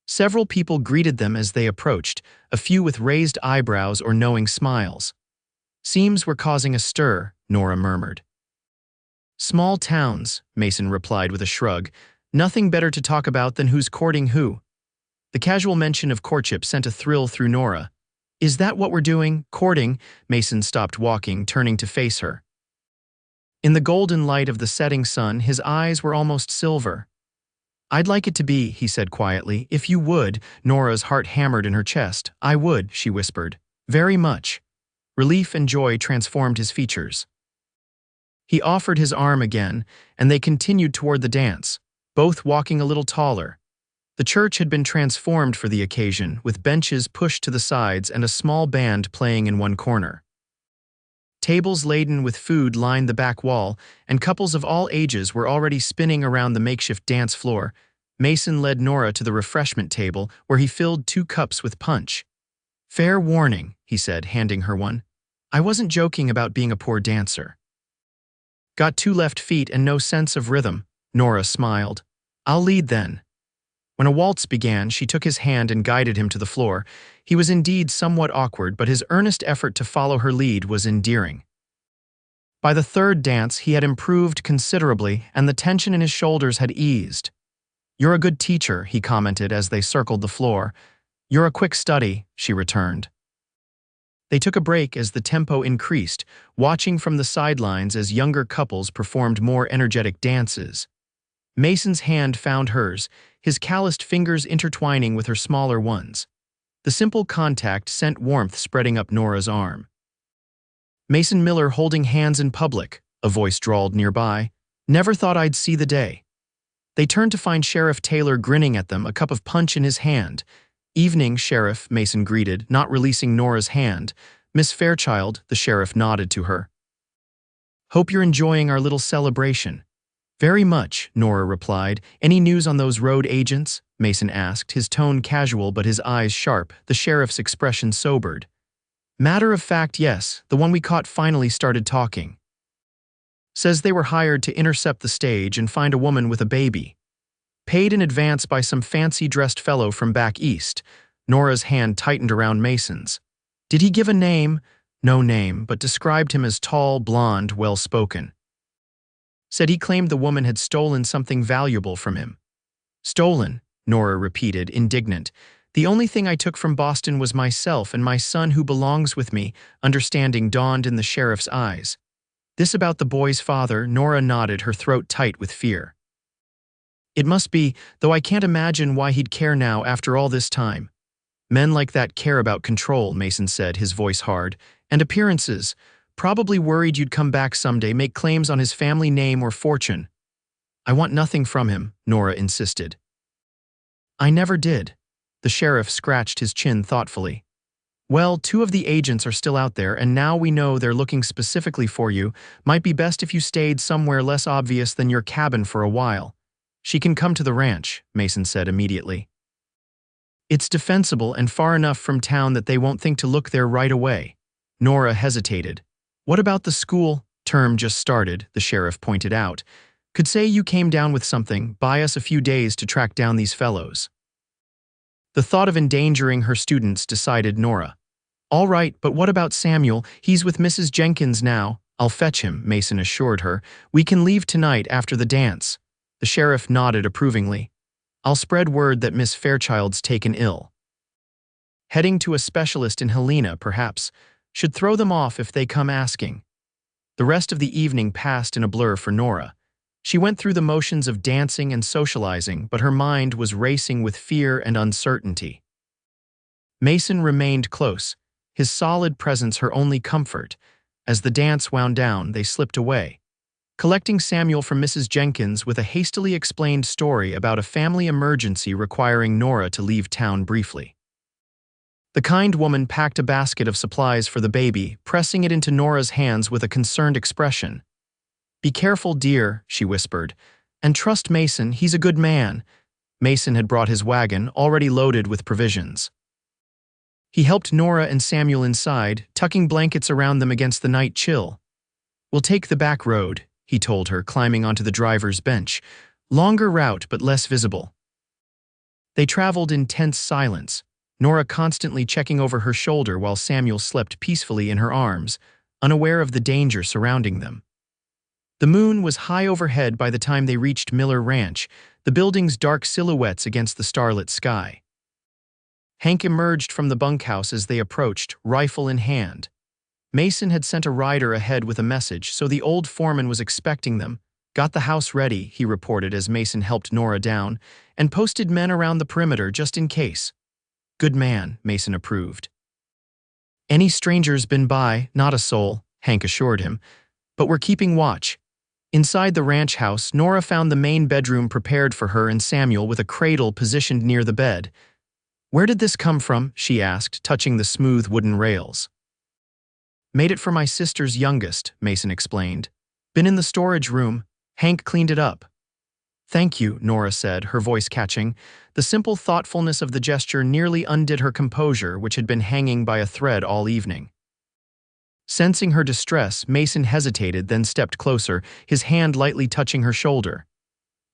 Several people greeted them as they approached, a few with raised eyebrows or knowing smiles. "Seems we're causing a stir," Nora murmured. "Small towns," Mason replied with a shrug. "Nothing better to talk about than who's courting who." The casual mention of courtship sent a thrill through Nora. "Is that what we're doing? Courting?" Mason stopped walking, turning to face her. In the golden light of the setting sun, his eyes were almost silver. "I'd like it to be," he said quietly. "If you would." Nora's heart hammered in her chest. "I would," she whispered. "Very much." Relief and joy transformed his features. He offered his arm again, and they continued toward the dance, both walking a little taller. The church had been transformed for the occasion, with benches pushed to the sides and a small band playing in one corner. Tables laden with food lined the back wall, and couples of all ages were already spinning around the makeshift dance floor. Mason led Nora to the refreshment table, where he filled 2 cups with punch. "Fair warning," he said, handing her one. "I wasn't joking about being a poor dancer." "Got 2 left feet and no sense of rhythm," Nora smiled. "I'll lead then." When a waltz began, she took his hand and guided him to the floor. He was indeed somewhat awkward, but his earnest effort to follow her lead was endearing. By the 3rd dance, he had improved considerably, and the tension in his shoulders had eased. "You're a good teacher," he commented as they circled the floor. "You're a quick study," she returned. They took a break as the tempo increased, watching from the sidelines as younger couples performed more energetic dances. Mason's hand found hers, his calloused fingers intertwining with her smaller ones. The simple contact sent warmth spreading up Nora's arm. "Mason Miller holding hands in public," a voice drawled nearby. "Never thought I'd see the day." They turned to find Sheriff Taylor grinning at them, a cup of punch in his hand. "Evening, Sheriff," Mason greeted, not releasing Nora's hand. "Miss Fairchild," the sheriff nodded to her. "Hope you're enjoying our little celebration." "Very much," Nora replied. "Any news on those road agents?" Mason asked, his tone casual but his eyes sharp, the sheriff's expression sobered. "Matter of fact, yes, the one we caught finally started talking. Says they were hired to intercept the stage and find a woman with a baby. Paid in advance by some fancy-dressed fellow from back east." Nora's hand tightened around Mason's. "Did he give a name?" "No name, but described him as tall, blonde, well-spoken. Said he claimed the woman had stolen something valuable from him." "Stolen," Nora repeated, indignant. "The only thing I took from Boston was myself and my son who belongs with me," understanding dawned in the sheriff's eyes. "This about the boy's father?" Nora nodded, her throat tight with fear. It must be, though I can't imagine why he'd care now after all this time. Men like that care about control, Mason said, his voice hard, and appearances. Probably worried you'd come back someday, make claims on his family name or fortune. I want nothing from him, Nora insisted. I never did. The sheriff scratched his chin thoughtfully. Well, 2 of the agents are still out there, and now we know they're looking specifically for you. Might be best if you stayed somewhere less obvious than your cabin for a while. She can come to the ranch, Mason said immediately. It's defensible and far enough from town that they won't think to look there right away. Nora hesitated. What about the school? Term just started, the sheriff pointed out. Could say you came down with something, buy us a few days to track down these fellows. The thought of endangering her students decided Nora. All right, but what about Samuel? He's with Mrs. Jenkins now. I'll fetch him, Mason assured her. We can leave tonight after the dance. The sheriff nodded approvingly. I'll spread word that Miss Fairchild's taken ill. Heading to a specialist in Helena, perhaps, should throw them off if they come asking. The rest of the evening passed in a blur for Nora. She went through the motions of dancing and socializing, but her mind was racing with fear and uncertainty. Mason remained close, his solid presence her only comfort. As the dance wound down, they slipped away, collecting Samuel from Mrs. Jenkins with a hastily explained story about a family emergency requiring Nora to leave town briefly. The kind woman packed a basket of supplies for the baby, pressing it into Nora's hands with a concerned expression. Be careful, dear, she whispered, and trust Mason, he's a good man. Mason had brought his wagon, already loaded with provisions. He helped Nora and Samuel inside, tucking blankets around them against the night chill. We'll take the back road, he told her, climbing onto the driver's bench. Longer route, but less visible. They traveled in tense silence, Nora constantly checking over her shoulder while Samuel slept peacefully in her arms, unaware of the danger surrounding them. The moon was high overhead by the time they reached Miller Ranch, the building's dark silhouettes against the starlit sky. Hank emerged from the bunkhouse as they approached, rifle in hand. Mason had sent a rider ahead with a message, so the old foreman was expecting them. Got the house ready, he reported as Mason helped Nora down, and posted men around the perimeter just in case. Good man, Mason approved. Any strangers been by? Not a soul, Hank assured him. But we're keeping watch. Inside the ranch house, Nora found the main bedroom prepared for her and Samuel with a cradle positioned near the bed. Where did this come from? She asked, touching the smooth wooden rails. Made it for my sister's youngest, Mason explained. Been in the storage room. Hank cleaned it up. Thank you, Nora said, her voice catching. The simple thoughtfulness of the gesture nearly undid her composure, which had been hanging by a thread all evening. Sensing her distress, Mason hesitated, then stepped closer, his hand lightly touching her shoulder.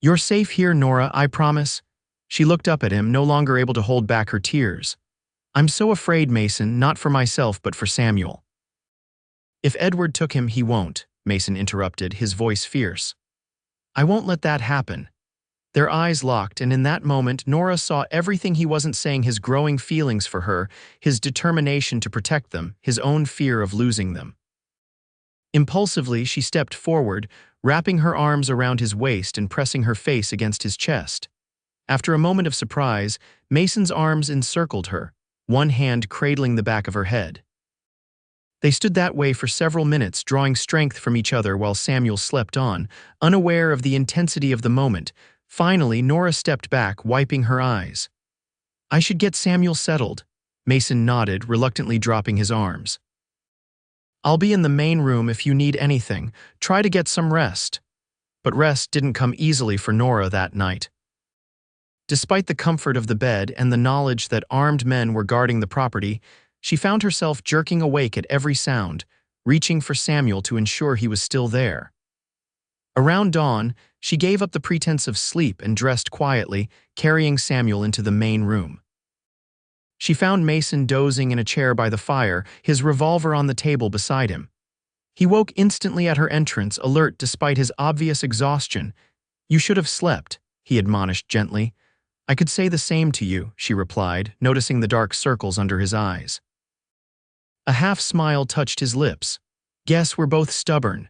You're safe here, Nora, I promise. She looked up at him, no longer able to hold back her tears. I'm so afraid, Mason, not for myself, but for Samuel. If Edward took him, he won't, Mason interrupted, his voice fierce. I won't let that happen. Their eyes locked, and in that moment, Nora saw everything he wasn't saying, his growing feelings for her, his determination to protect them, his own fear of losing them. Impulsively, she stepped forward, wrapping her arms around his waist and pressing her face against his chest. After a moment of surprise, Mason's arms encircled her, one hand cradling the back of her head. They stood that way for several minutes, drawing strength from each other while Samuel slept on, unaware of the intensity of the moment. Finally, Nora stepped back, wiping her eyes. I should get Samuel settled. Mason nodded, reluctantly dropping his arms. I'll be in the main room if you need anything. Try to get some rest. But rest didn't come easily for Nora that night. Despite the comfort of the bed and the knowledge that armed men were guarding the property, she found herself jerking awake at every sound, reaching for Samuel to ensure he was still there. Around dawn, she gave up the pretense of sleep and dressed quietly, carrying Samuel into the main room. She found Mason dozing in a chair by the fire, his revolver on the table beside him. He woke instantly at her entrance, alert despite his obvious exhaustion. You should have slept, he admonished gently. I could say the same to you, she replied, noticing the dark circles under his eyes. A half-smile touched his lips. Guess we're both stubborn.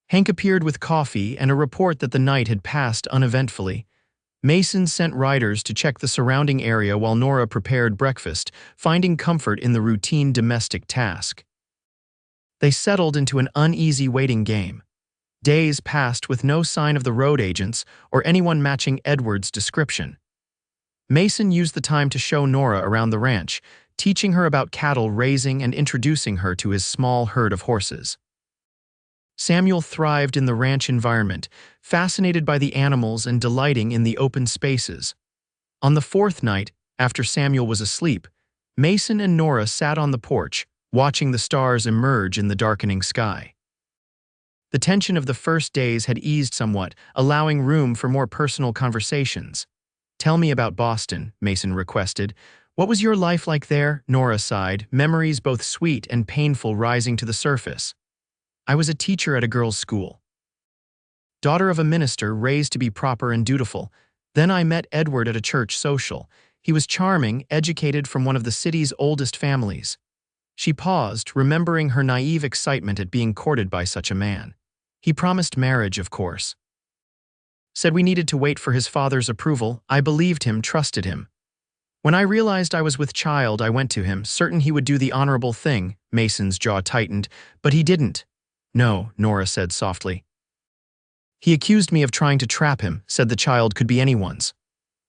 Hank appeared with coffee and a report that the night had passed uneventfully. Mason sent riders to check the surrounding area while Nora prepared breakfast, finding comfort in the routine domestic task. They settled into an uneasy waiting game. Days passed with no sign of the road agents or anyone matching Edward's description. Mason used the time to show Nora around the ranch, teaching her about cattle raising and introducing her to his small herd of horses. Samuel thrived in the ranch environment, fascinated by the animals and delighting in the open spaces. On the fourth night, after Samuel was asleep, Mason and Nora sat on the porch, watching the stars emerge in the darkening sky. The tension of the first days had eased somewhat, allowing room for more personal conversations. "Tell me about Boston," Mason requested. "What was your life like there?" Nora sighed, memories both sweet and painful rising to the surface. "I was a teacher at a girls' school. Daughter of a minister, raised to be proper and dutiful. Then I met Edward at a church social. He was charming, educated from one of the city's oldest families." She paused, remembering her naive excitement at being courted by such a man. "He promised marriage, of course. Said we needed to wait for his father's approval. I believed him, trusted him. When I realized I was with child, I went to him, certain he would do the honorable thing." Mason's jaw tightened. "But he didn't." "No," Nora said softly. "He accused me of trying to trap him, said the child could be anyone's.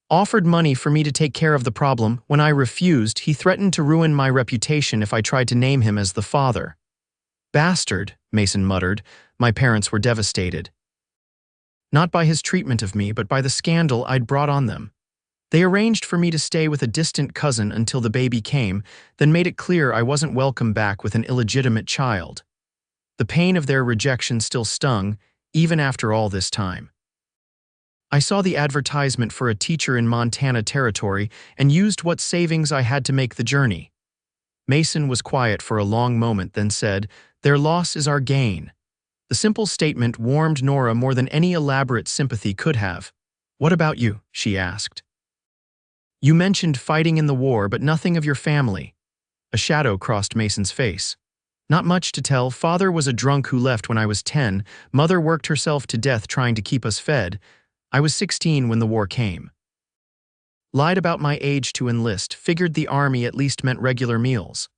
Offered money for me to take care of the problem. When I refused, he threatened to ruin my reputation if I tried to name him as the father." "Bastard," Mason muttered. "My parents were devastated. Not by his treatment of me, but by the scandal I'd brought on them. They arranged for me to stay with a distant cousin until the baby came, then made it clear I wasn't welcome back with an illegitimate child. The pain of their rejection still stung, even after all this time. I saw the advertisement for a teacher in Montana Territory and used what savings I had to make the journey." Mason was quiet for a long moment, then said, "Their loss is our gain." The simple statement warmed Nora more than any elaborate sympathy could have. "What about you?" she asked. "You mentioned fighting in the war, but nothing of your family." A shadow crossed Mason's face. "Not much to tell. Father was a drunk who left when I was 10. Mother worked herself to death trying to keep us fed. I was 16 when the war came. Lied about my age to enlist, figured the army at least meant regular meals."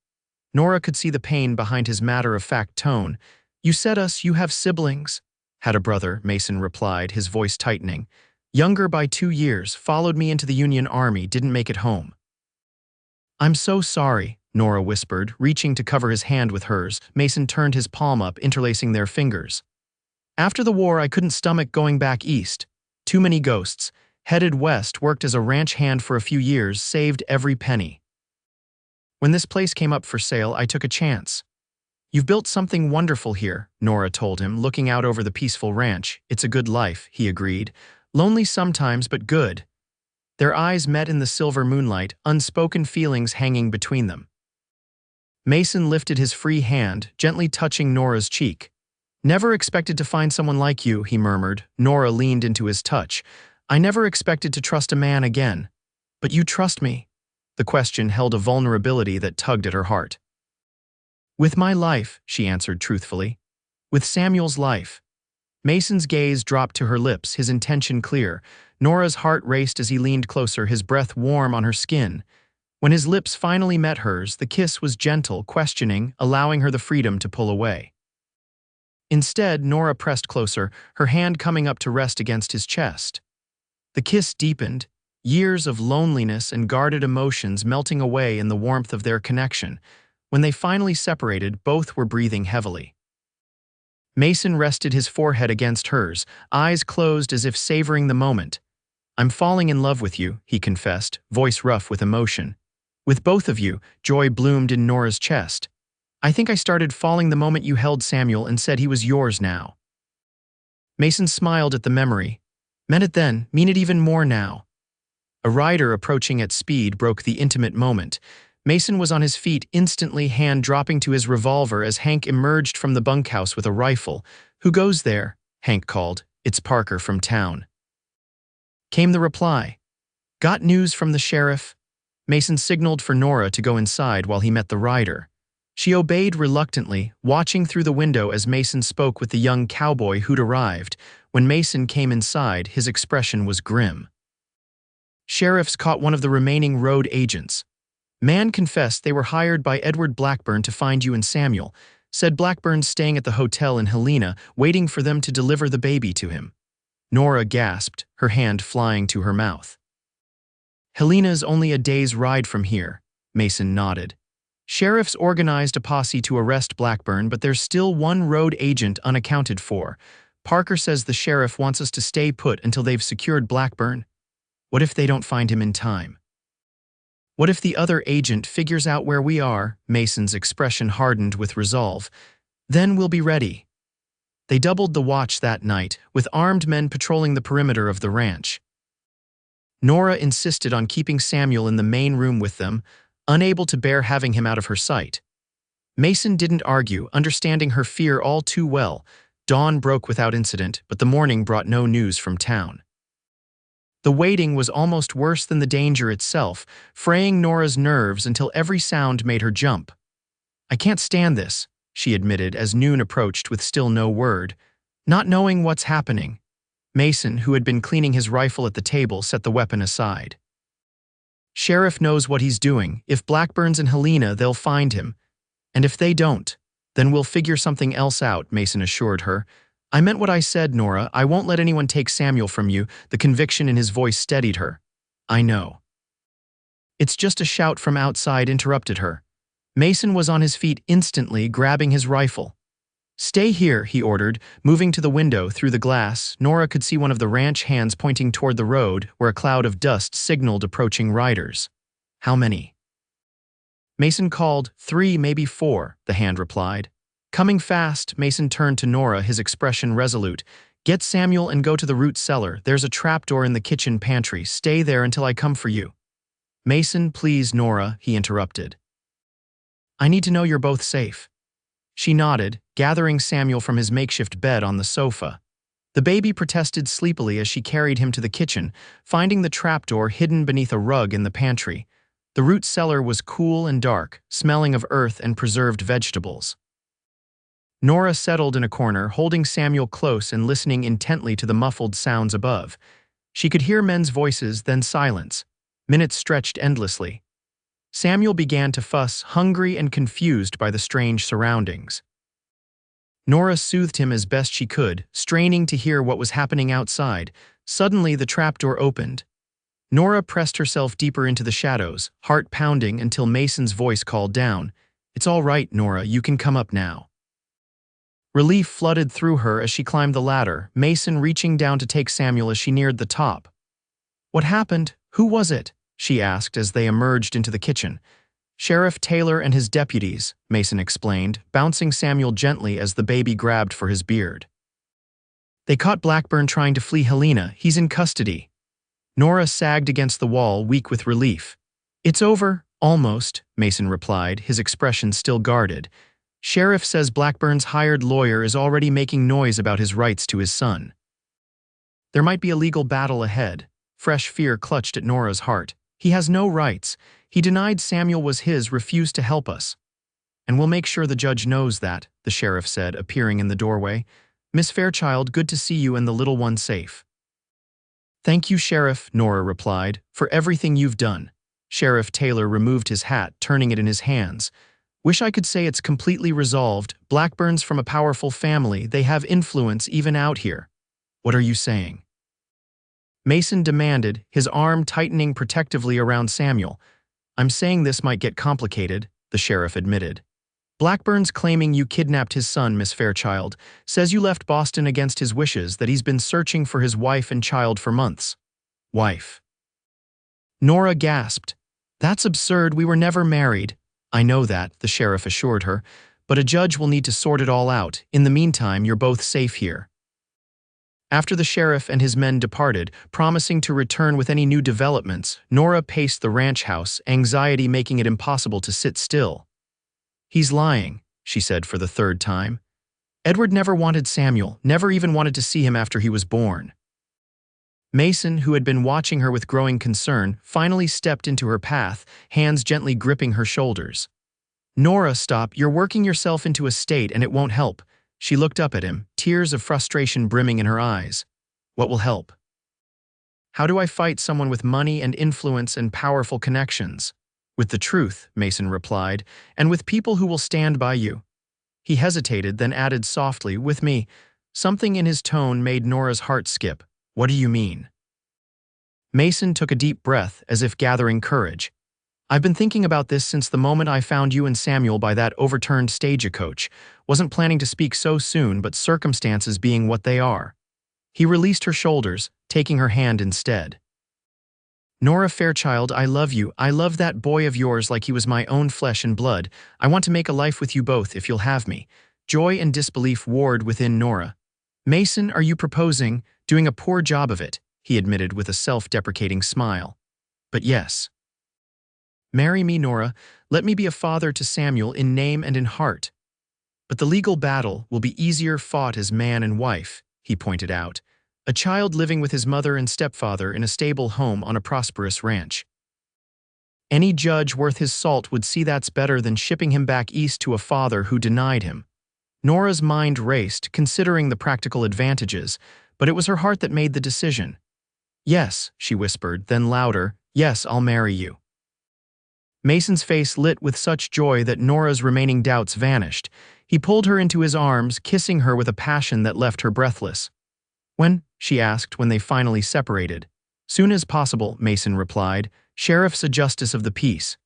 Nora could see the pain behind his matter-of-fact tone. "You said you have siblings." "Had a brother," Mason replied, his voice tightening. "Younger by 2 years, followed me into the Union Army, didn't make it home." "I'm so sorry," Nora whispered, reaching to cover his hand with hers. Mason turned his palm up, interlacing their fingers. "After the war, I couldn't stomach going back east. Too many ghosts. Headed west, worked as a ranch hand for a few years, saved every penny. When this place came up for sale, I took a chance." "You've built something wonderful here," Nora told him, looking out over the peaceful ranch. "It's a good life," he agreed. "Lonely sometimes, but good." Their eyes met in the silver moonlight, unspoken feelings hanging between them. Mason lifted his free hand, gently touching Nora's cheek. "Never expected to find someone like you," he murmured. Nora leaned into his touch. "I never expected to trust a man again. But you trust me?" The question held a vulnerability that tugged at her heart. "With my life," she answered truthfully. "With Samuel's life." Mason's gaze dropped to her lips, his intention clear. Nora's heart raced as he leaned closer, his breath warm on her skin. When his lips finally met hers, the kiss was gentle, questioning, allowing her the freedom to pull away. Instead, Nora pressed closer, her hand coming up to rest against his chest. The kiss deepened, years of loneliness and guarded emotions melting away in the warmth of their connection. When they finally separated, both were breathing heavily. Mason rested his forehead against hers, eyes closed as if savoring the moment. "I'm falling in love with you," he confessed, voice rough with emotion. "With both of you," joy bloomed in Nora's chest. "I think I started falling the moment you held Samuel and said he was yours now." Mason smiled at the memory. "Meant it then, mean it even more now." A rider approaching at speed broke the intimate moment. Mason was on his feet instantly, hand dropping to his revolver as Hank emerged from the bunkhouse with a rifle. "Who goes there?" Hank called. "It's Parker from town." Came the reply. "Got news from the sheriff?" Mason signaled for Nora to go inside while he met the rider. She obeyed reluctantly, watching through the window as Mason spoke with the young cowboy who'd arrived. When Mason came inside, his expression was grim. Sheriffs caught one of the remaining road agents. Man confessed they were hired by Edward Blackburn to find you and Samuel, said Blackburn's staying at the hotel in Helena, waiting for them to deliver the baby to him. Nora gasped, her hand flying to her mouth. Helena's only a day's ride from here, Mason nodded. Sheriffs organized a posse to arrest Blackburn, but there's still one road agent unaccounted for. Parker says the sheriff wants us to stay put until they've secured Blackburn. What if they don't find him in time? What if the other agent figures out where we are? Mason's expression hardened with resolve. Then we'll be ready. They doubled the watch that night, with armed men patrolling the perimeter of the ranch. Nora insisted on keeping Samuel in the main room with them, unable to bear having him out of her sight. Mason didn't argue, understanding her fear all too well. Dawn broke without incident, but the morning brought no news from town. The waiting was almost worse than the danger itself, fraying Nora's nerves until every sound made her jump. "I can't stand this," she admitted as noon approached with still no word. Not knowing what's happening, Mason, who had been cleaning his rifle at the table, set the weapon aside. "Sheriff knows what he's doing. If Blackburn's in Helena, they'll find him. And if they don't, then we'll figure something else out," Mason assured her. "I meant what I said, Nora. I won't let anyone take Samuel from you." The conviction in his voice steadied her. "I know." It's just a shout from outside interrupted her. Mason was on his feet instantly, grabbing his rifle. "Stay here," he ordered, moving to the window. Through the glass, Nora could see one of the ranch hands pointing toward the road, where a cloud of dust signaled approaching riders. "How many?" Mason called. "3, maybe 4, the hand replied. Coming fast, Mason turned to Nora, his expression resolute. "Get Samuel and go to the root cellar. There's a trapdoor in the kitchen pantry. Stay there until I come for you." "Mason, please, Nora," he interrupted. "I need to know you're both safe." She nodded, gathering Samuel from his makeshift bed on the sofa. The baby protested sleepily as she carried him to the kitchen, finding the trapdoor hidden beneath a rug in the pantry. The root cellar was cool and dark, smelling of earth and preserved vegetables. Nora settled in a corner, holding Samuel close and listening intently to the muffled sounds above. She could hear men's voices, then silence. Minutes stretched endlessly. Samuel began to fuss, hungry and confused by the strange surroundings. Nora soothed him as best she could, straining to hear what was happening outside. Suddenly, the trapdoor opened. Nora pressed herself deeper into the shadows, heart pounding until Mason's voice called down. "It's all right, Nora, you can come up now." Relief flooded through her as she climbed the ladder, Mason reaching down to take Samuel as she neared the top. "What happened? Who was it?" she asked as they emerged into the kitchen. "Sheriff Taylor and his deputies," Mason explained, bouncing Samuel gently as the baby grabbed for his beard. "They caught Blackburn trying to flee Helena. He's in custody." Nora sagged against the wall, weak with relief. "It's over, almost," Mason replied, his expression still guarded. "Sheriff says Blackburn's hired lawyer is already making noise about his rights to his son." There might be a legal battle ahead. Fresh fear clutched at Nora's heart. "He has no rights. He denied Samuel was his, refused to help us." "And we'll make sure the judge knows that," the sheriff said, appearing in the doorway. "Miss Fairchild, good to see you and the little one safe." "Thank you, Sheriff," Nora replied, "for everything you've done." Sheriff Taylor removed his hat, turning it in his hands. "Wish I could say it's completely resolved. Blackburn's from a powerful family. They have influence even out here." "What are you saying?" Mason demanded, his arm tightening protectively around Samuel. "I'm saying this might get complicated," the sheriff admitted. "Blackburn's claiming you kidnapped his son, Miss Fairchild. Says you left Boston against his wishes, that he's been searching for his wife and child for months." "Wife?" Nora gasped. "That's absurd. We were never married." "I know that," the sheriff assured her, "but a judge will need to sort it all out. In the meantime, you're both safe here." After the sheriff and his men departed, promising to return with any new developments, Nora paced the ranch house, anxiety making it impossible to sit still. "He's lying," she said for the 3rd time. "Edward never wanted Samuel, never even wanted to see him after he was born." Mason, who had been watching her with growing concern, finally stepped into her path, hands gently gripping her shoulders. "Nora, stop. You're working yourself into a state and it won't help." She looked up at him, tears of frustration brimming in her eyes. "What will help?" How do I fight someone with money and influence and powerful connections? With the truth, Mason replied, and with people who will stand by you. He hesitated, then added softly, with me. Something in his tone made Nora's heart skip. What do you mean? Mason took a deep breath, as if gathering courage. I've been thinking about this since the moment I found you and Samuel by that overturned stagecoach. Wasn't planning to speak so soon, but circumstances being what they are. He released her shoulders, taking her hand instead. Nora Fairchild, I love you. I love that boy of yours like he was my own flesh and blood. I want to make a life with you both if you'll have me. Joy and disbelief warred within Nora. Mason, are you proposing? Doing a poor job of it, he admitted with a self-deprecating smile. But yes. Marry me, Nora. Let me be a father to Samuel in name and in heart. But the legal battle will be easier fought as man and wife, he pointed out. A child living with his mother and stepfather in a stable home on a prosperous ranch. Any judge worth his salt would see that's better than shipping him back east to a father who denied him. Nora's mind raced, considering the practical advantages, but it was her heart that made the decision. Yes, she whispered, then louder, yes, I'll marry you. Mason's face lit with such joy that Nora's remaining doubts vanished. He pulled her into his arms, kissing her with a passion that left her breathless. When? She asked when they finally separated. Soon as possible, Mason replied. Sheriff's a justice of the peace.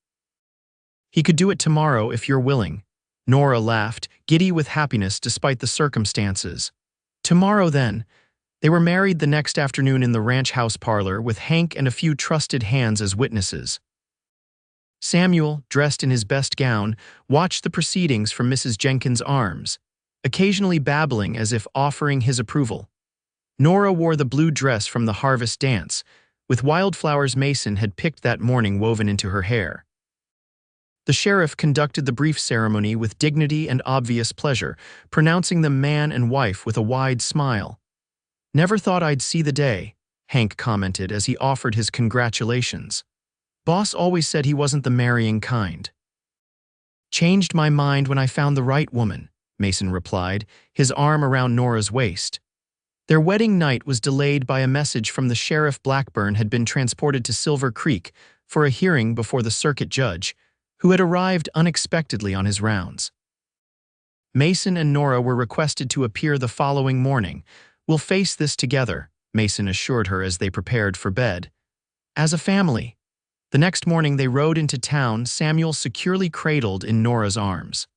He could do it tomorrow if you're willing. Nora laughed, giddy with happiness despite the circumstances. Tomorrow, then. They were married the next afternoon in the ranch house parlor with Hank and a few trusted hands as witnesses. Samuel, dressed in his best gown, watched the proceedings from Mrs. Jenkins' arms, occasionally babbling as if offering his approval. Nora wore the blue dress from the harvest dance, with wildflowers Mason had picked that morning woven into her hair. The sheriff conducted the brief ceremony with dignity and obvious pleasure, pronouncing them man and wife with a wide smile. Never thought I'd see the day, Hank commented as he offered his congratulations. Boss always said he wasn't the marrying kind. Changed my mind when I found the right woman, Mason replied, his arm around Nora's waist. Their wedding night was delayed by a message from the sheriff. Blackburn had been transported to Silver Creek for a hearing before the circuit judge, who had arrived unexpectedly on his rounds. Mason and Nora were requested to appear the following morning. We'll face this together, Mason assured her as they prepared for bed. As a family. The next morning they rode into town, Samuel securely cradled in Nora's arms.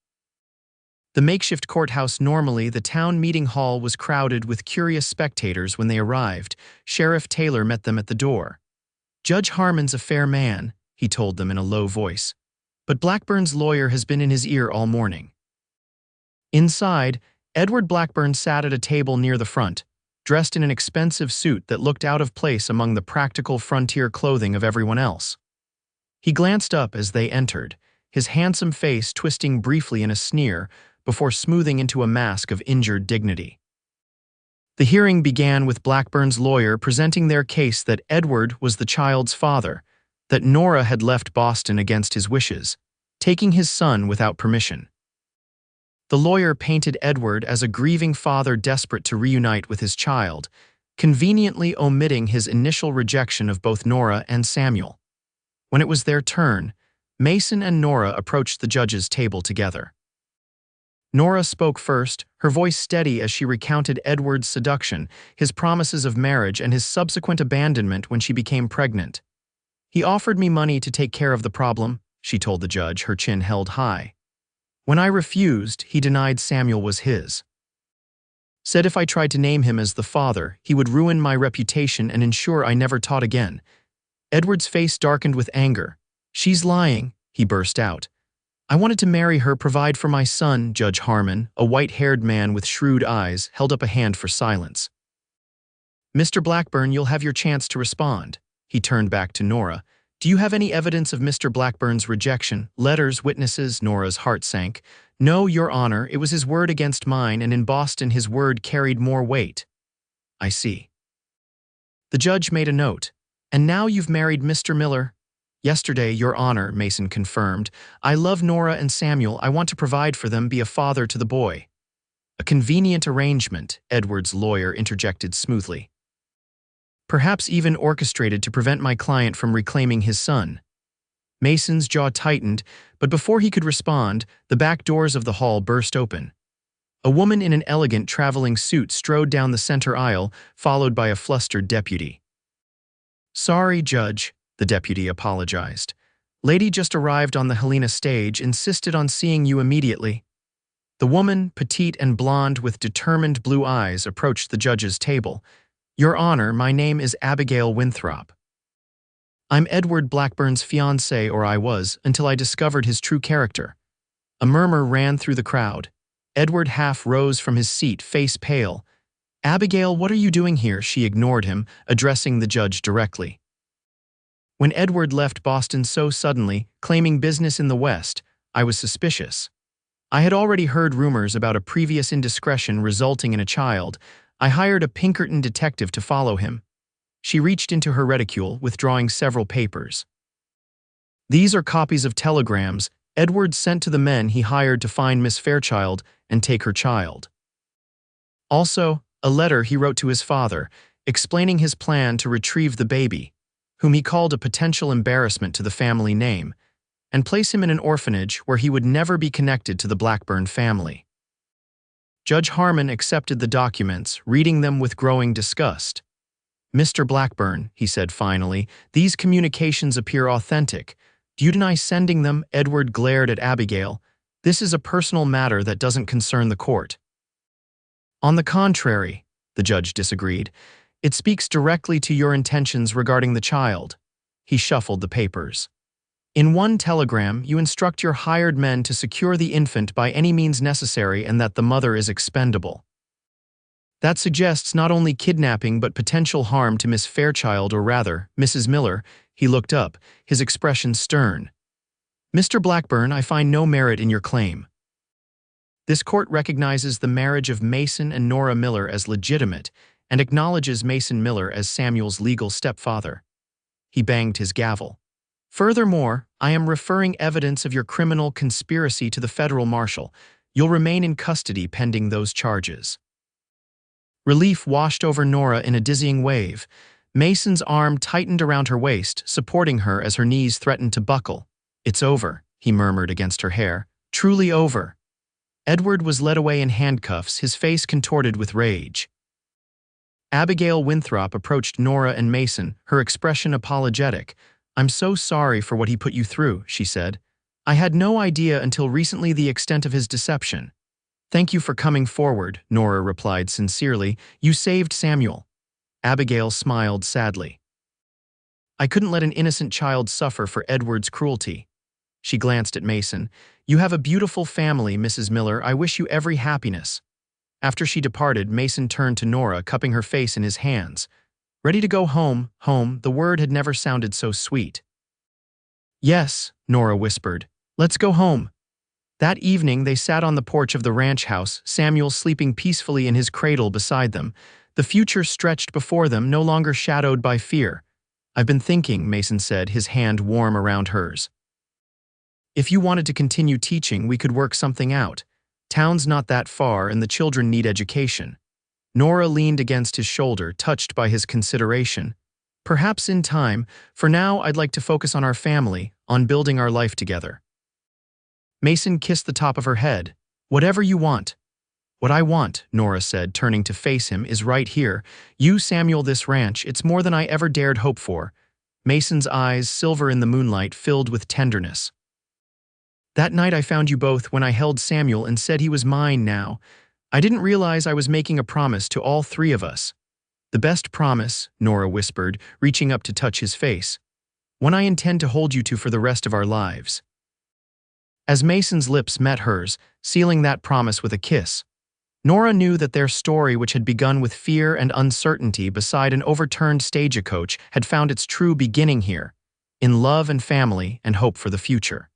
The makeshift courthouse. Normally, the town meeting hall was crowded with curious spectators when they arrived. Sheriff Taylor met them at the door. Judge Harmon's a fair man, he told them in a low voice. But Blackburn's lawyer has been in his ear all morning. Inside, Edward Blackburn sat at a table near the front, dressed in an expensive suit that looked out of place among the practical frontier clothing of everyone else. He glanced up as they entered, his handsome face twisting briefly in a sneer before smoothing into a mask of injured dignity. The hearing began with Blackburn's lawyer presenting their case that Edward was the child's father, that Nora had left Boston against his wishes, taking his son without permission. The lawyer painted Edward as a grieving father desperate to reunite with his child, conveniently omitting his initial rejection of both Nora and Samuel. When it was their turn, Mason and Nora approached the judge's table together. Nora spoke first, her voice steady as she recounted Edward's seduction, his promises of marriage, and his subsequent abandonment when she became pregnant. He offered me money to take care of the problem, she told the judge, her chin held high. When I refused, he denied Samuel was his. Said if I tried to name him as the father, he would ruin my reputation and ensure I never taught again. Edward's face darkened with anger. She's lying, he burst out. I wanted to marry her, provide for my son. Judge Harmon, a white-haired man with shrewd eyes, held up a hand for silence. Mr. Blackburn, you'll have your chance to respond. He turned back to Nora. Do you have any evidence of Mr. Blackburn's rejection? Letters, witnesses? Nora's heart sank. No, Your Honor, it was his word against mine, and in Boston his word carried more weight. I see. The judge made a note. And now you've married Mr. Miller? Yesterday, Your Honor, Mason confirmed. I love Nora and Samuel. I want to provide for them, be a father to the boy. A convenient arrangement, Edward's lawyer interjected smoothly. perhaps even orchestrated to prevent my client from reclaiming his son. Mason's jaw tightened, but before he could respond, the back doors of the hall burst open. A woman in an elegant traveling suit strode down the center aisle, followed by a flustered deputy. "Sorry, Judge," the deputy apologized. "Lady just arrived on the Helena stage, insisted on seeing you immediately." The woman, petite and blonde with determined blue eyes, approached the judge's table. "Your Honor, my name is Abigail Winthrop. I'm Edward Blackburn's fiancée, or I was, until I discovered his true character." A murmur ran through the crowd. Edward half rose from his seat, face pale. "Abigail, what are you doing here?" She ignored him, addressing the judge directly. "When Edward left Boston so suddenly, claiming business in the West, I was suspicious. I had already heard rumors about a previous indiscretion resulting in a child. I hired a Pinkerton detective to follow him." She reached into her reticule, withdrawing several papers. "These are copies of telegrams Edward sent to the men he hired to find Miss Fairchild and take her child. Also, a letter he wrote to his father, explaining his plan to retrieve the baby, whom he called a potential embarrassment to the family name, and place him in an orphanage where he would never be connected to the Blackburn family." Judge Harmon accepted the documents, reading them with growing disgust. "Mr. Blackburn," he said finally, "these communications appear authentic. Do you deny sending them?" Edward glared at Abigail. "This is a personal matter that doesn't concern the court." "On the contrary," the judge disagreed, "it speaks directly to your intentions regarding the child." He shuffled the papers. "In one telegram, you instruct your hired men to secure the infant by any means necessary and that the mother is expendable. That suggests not only kidnapping but potential harm to Miss Fairchild, or rather, Mrs. Miller." He looked up, his expression stern. "Mr. Blackburn, I find no merit in your claim. This court recognizes the marriage of Mason and Nora Miller as legitimate and acknowledges Mason Miller as Samuel's legal stepfather." He banged his gavel. "Furthermore, I am referring evidence of your criminal conspiracy to the federal marshal. You'll remain in custody pending those charges." Relief washed over Nora in a dizzying wave. Mason's arm tightened around her waist, supporting her as her knees threatened to buckle. "It's over," he murmured against her hair. "Truly over." Edward was led away in handcuffs, his face contorted with rage. Abigail Winthrop approached Nora and Mason, her expression apologetic. "I'm so sorry for what he put you through," she said. "I had no idea until recently the extent of his deception." "Thank you for coming forward," Nora replied sincerely. "You saved Samuel." Abigail smiled sadly. "I couldn't let an innocent child suffer for Edward's cruelty." She glanced at Mason. "You have a beautiful family, Mrs. Miller. I wish you every happiness." After she departed, Mason turned to Nora, cupping her face in his hands. "Ready to go home?" Home, the word had never sounded so sweet. "Yes," Nora whispered. "Let's go home." That evening, they sat on the porch of the ranch house, Samuel sleeping peacefully in his cradle beside them. The future stretched before them, no longer shadowed by fear. "I've been thinking," Mason said, his hand warm around hers. "If you wanted to continue teaching, we could work something out. Town's not that far, and the children need education." Nora leaned against his shoulder, touched by his consideration. "Perhaps in time. For now, I'd like to focus on our family, on building our life together." Mason kissed the top of her head. "Whatever you want." "What I want," Nora said, turning to face him, "is right here. You, Samuel, this ranch. It's more than I ever dared hope for." Mason's eyes, silver in the moonlight, filled with tenderness. "That night I found you both when I held Samuel and said he was mine now. I didn't realize I was making a promise to all three of us." "The best promise," Nora whispered, reaching up to touch his face. "One I intend to hold you to for the rest of our lives." As Mason's lips met hers, sealing that promise with a kiss, Nora knew that their story, which had begun with fear and uncertainty beside an overturned stagecoach, had found its true beginning here, in love and family and hope for the future.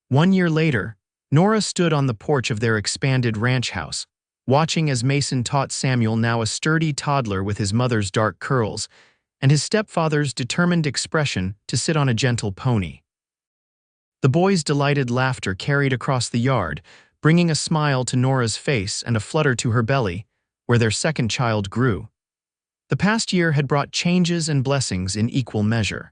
1 year later, Nora stood on the porch of their expanded ranch house, watching as Mason taught Samuel, now a sturdy toddler with his mother's dark curls, and his stepfather's determined expression, to sit on a gentle pony. The boy's delighted laughter carried across the yard, bringing a smile to Nora's face and a flutter to her belly, where their second child grew. The past year had brought changes and blessings in equal measure.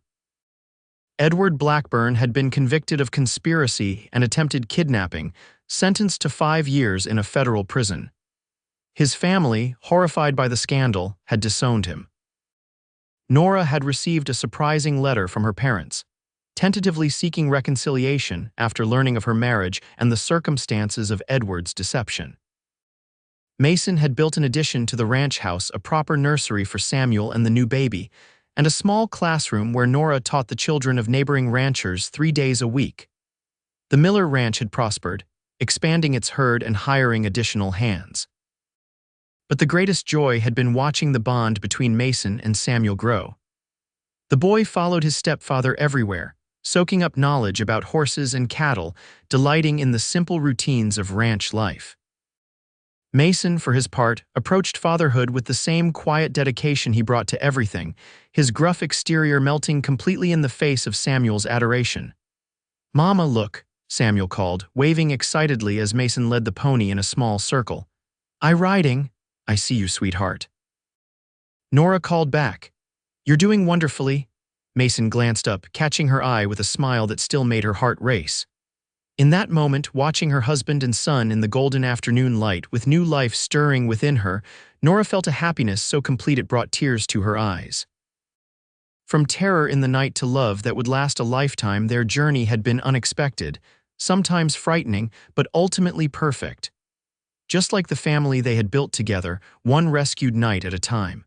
Edward Blackburn had been convicted of conspiracy and attempted kidnapping, sentenced to 5 years in a federal prison. His family, horrified by the scandal, had disowned him. Nora had received a surprising letter from her parents, tentatively seeking reconciliation after learning of her marriage and the circumstances of Edward's deception. Mason had built an addition to the ranch house, a proper nursery for Samuel and the new baby, and a small classroom where Nora taught the children of neighboring ranchers 3 days a week. The Miller Ranch had prospered, expanding its herd and hiring additional hands. But the greatest joy had been watching the bond between Mason and Samuel grow. The boy followed his stepfather everywhere, soaking up knowledge about horses and cattle, delighting in the simple routines of ranch life. Mason, for his part, approached fatherhood with the same quiet dedication he brought to everything, his gruff exterior melting completely in the face of Samuel's adoration. "Mama, look," Samuel called, waving excitedly as Mason led the pony in a small circle. "I riding." "I see you, sweetheart." Nora called back. "You're doing wonderfully." Mason glanced up, catching her eye with a smile that still made her heart race. In that moment, watching her husband and son in the golden afternoon light with new life stirring within her, Nora felt a happiness so complete it brought tears to her eyes. From terror in the night to love that would last a lifetime, their journey had been unexpected, sometimes frightening, but ultimately perfect. Just like the family they had built together, one rescued night at a time.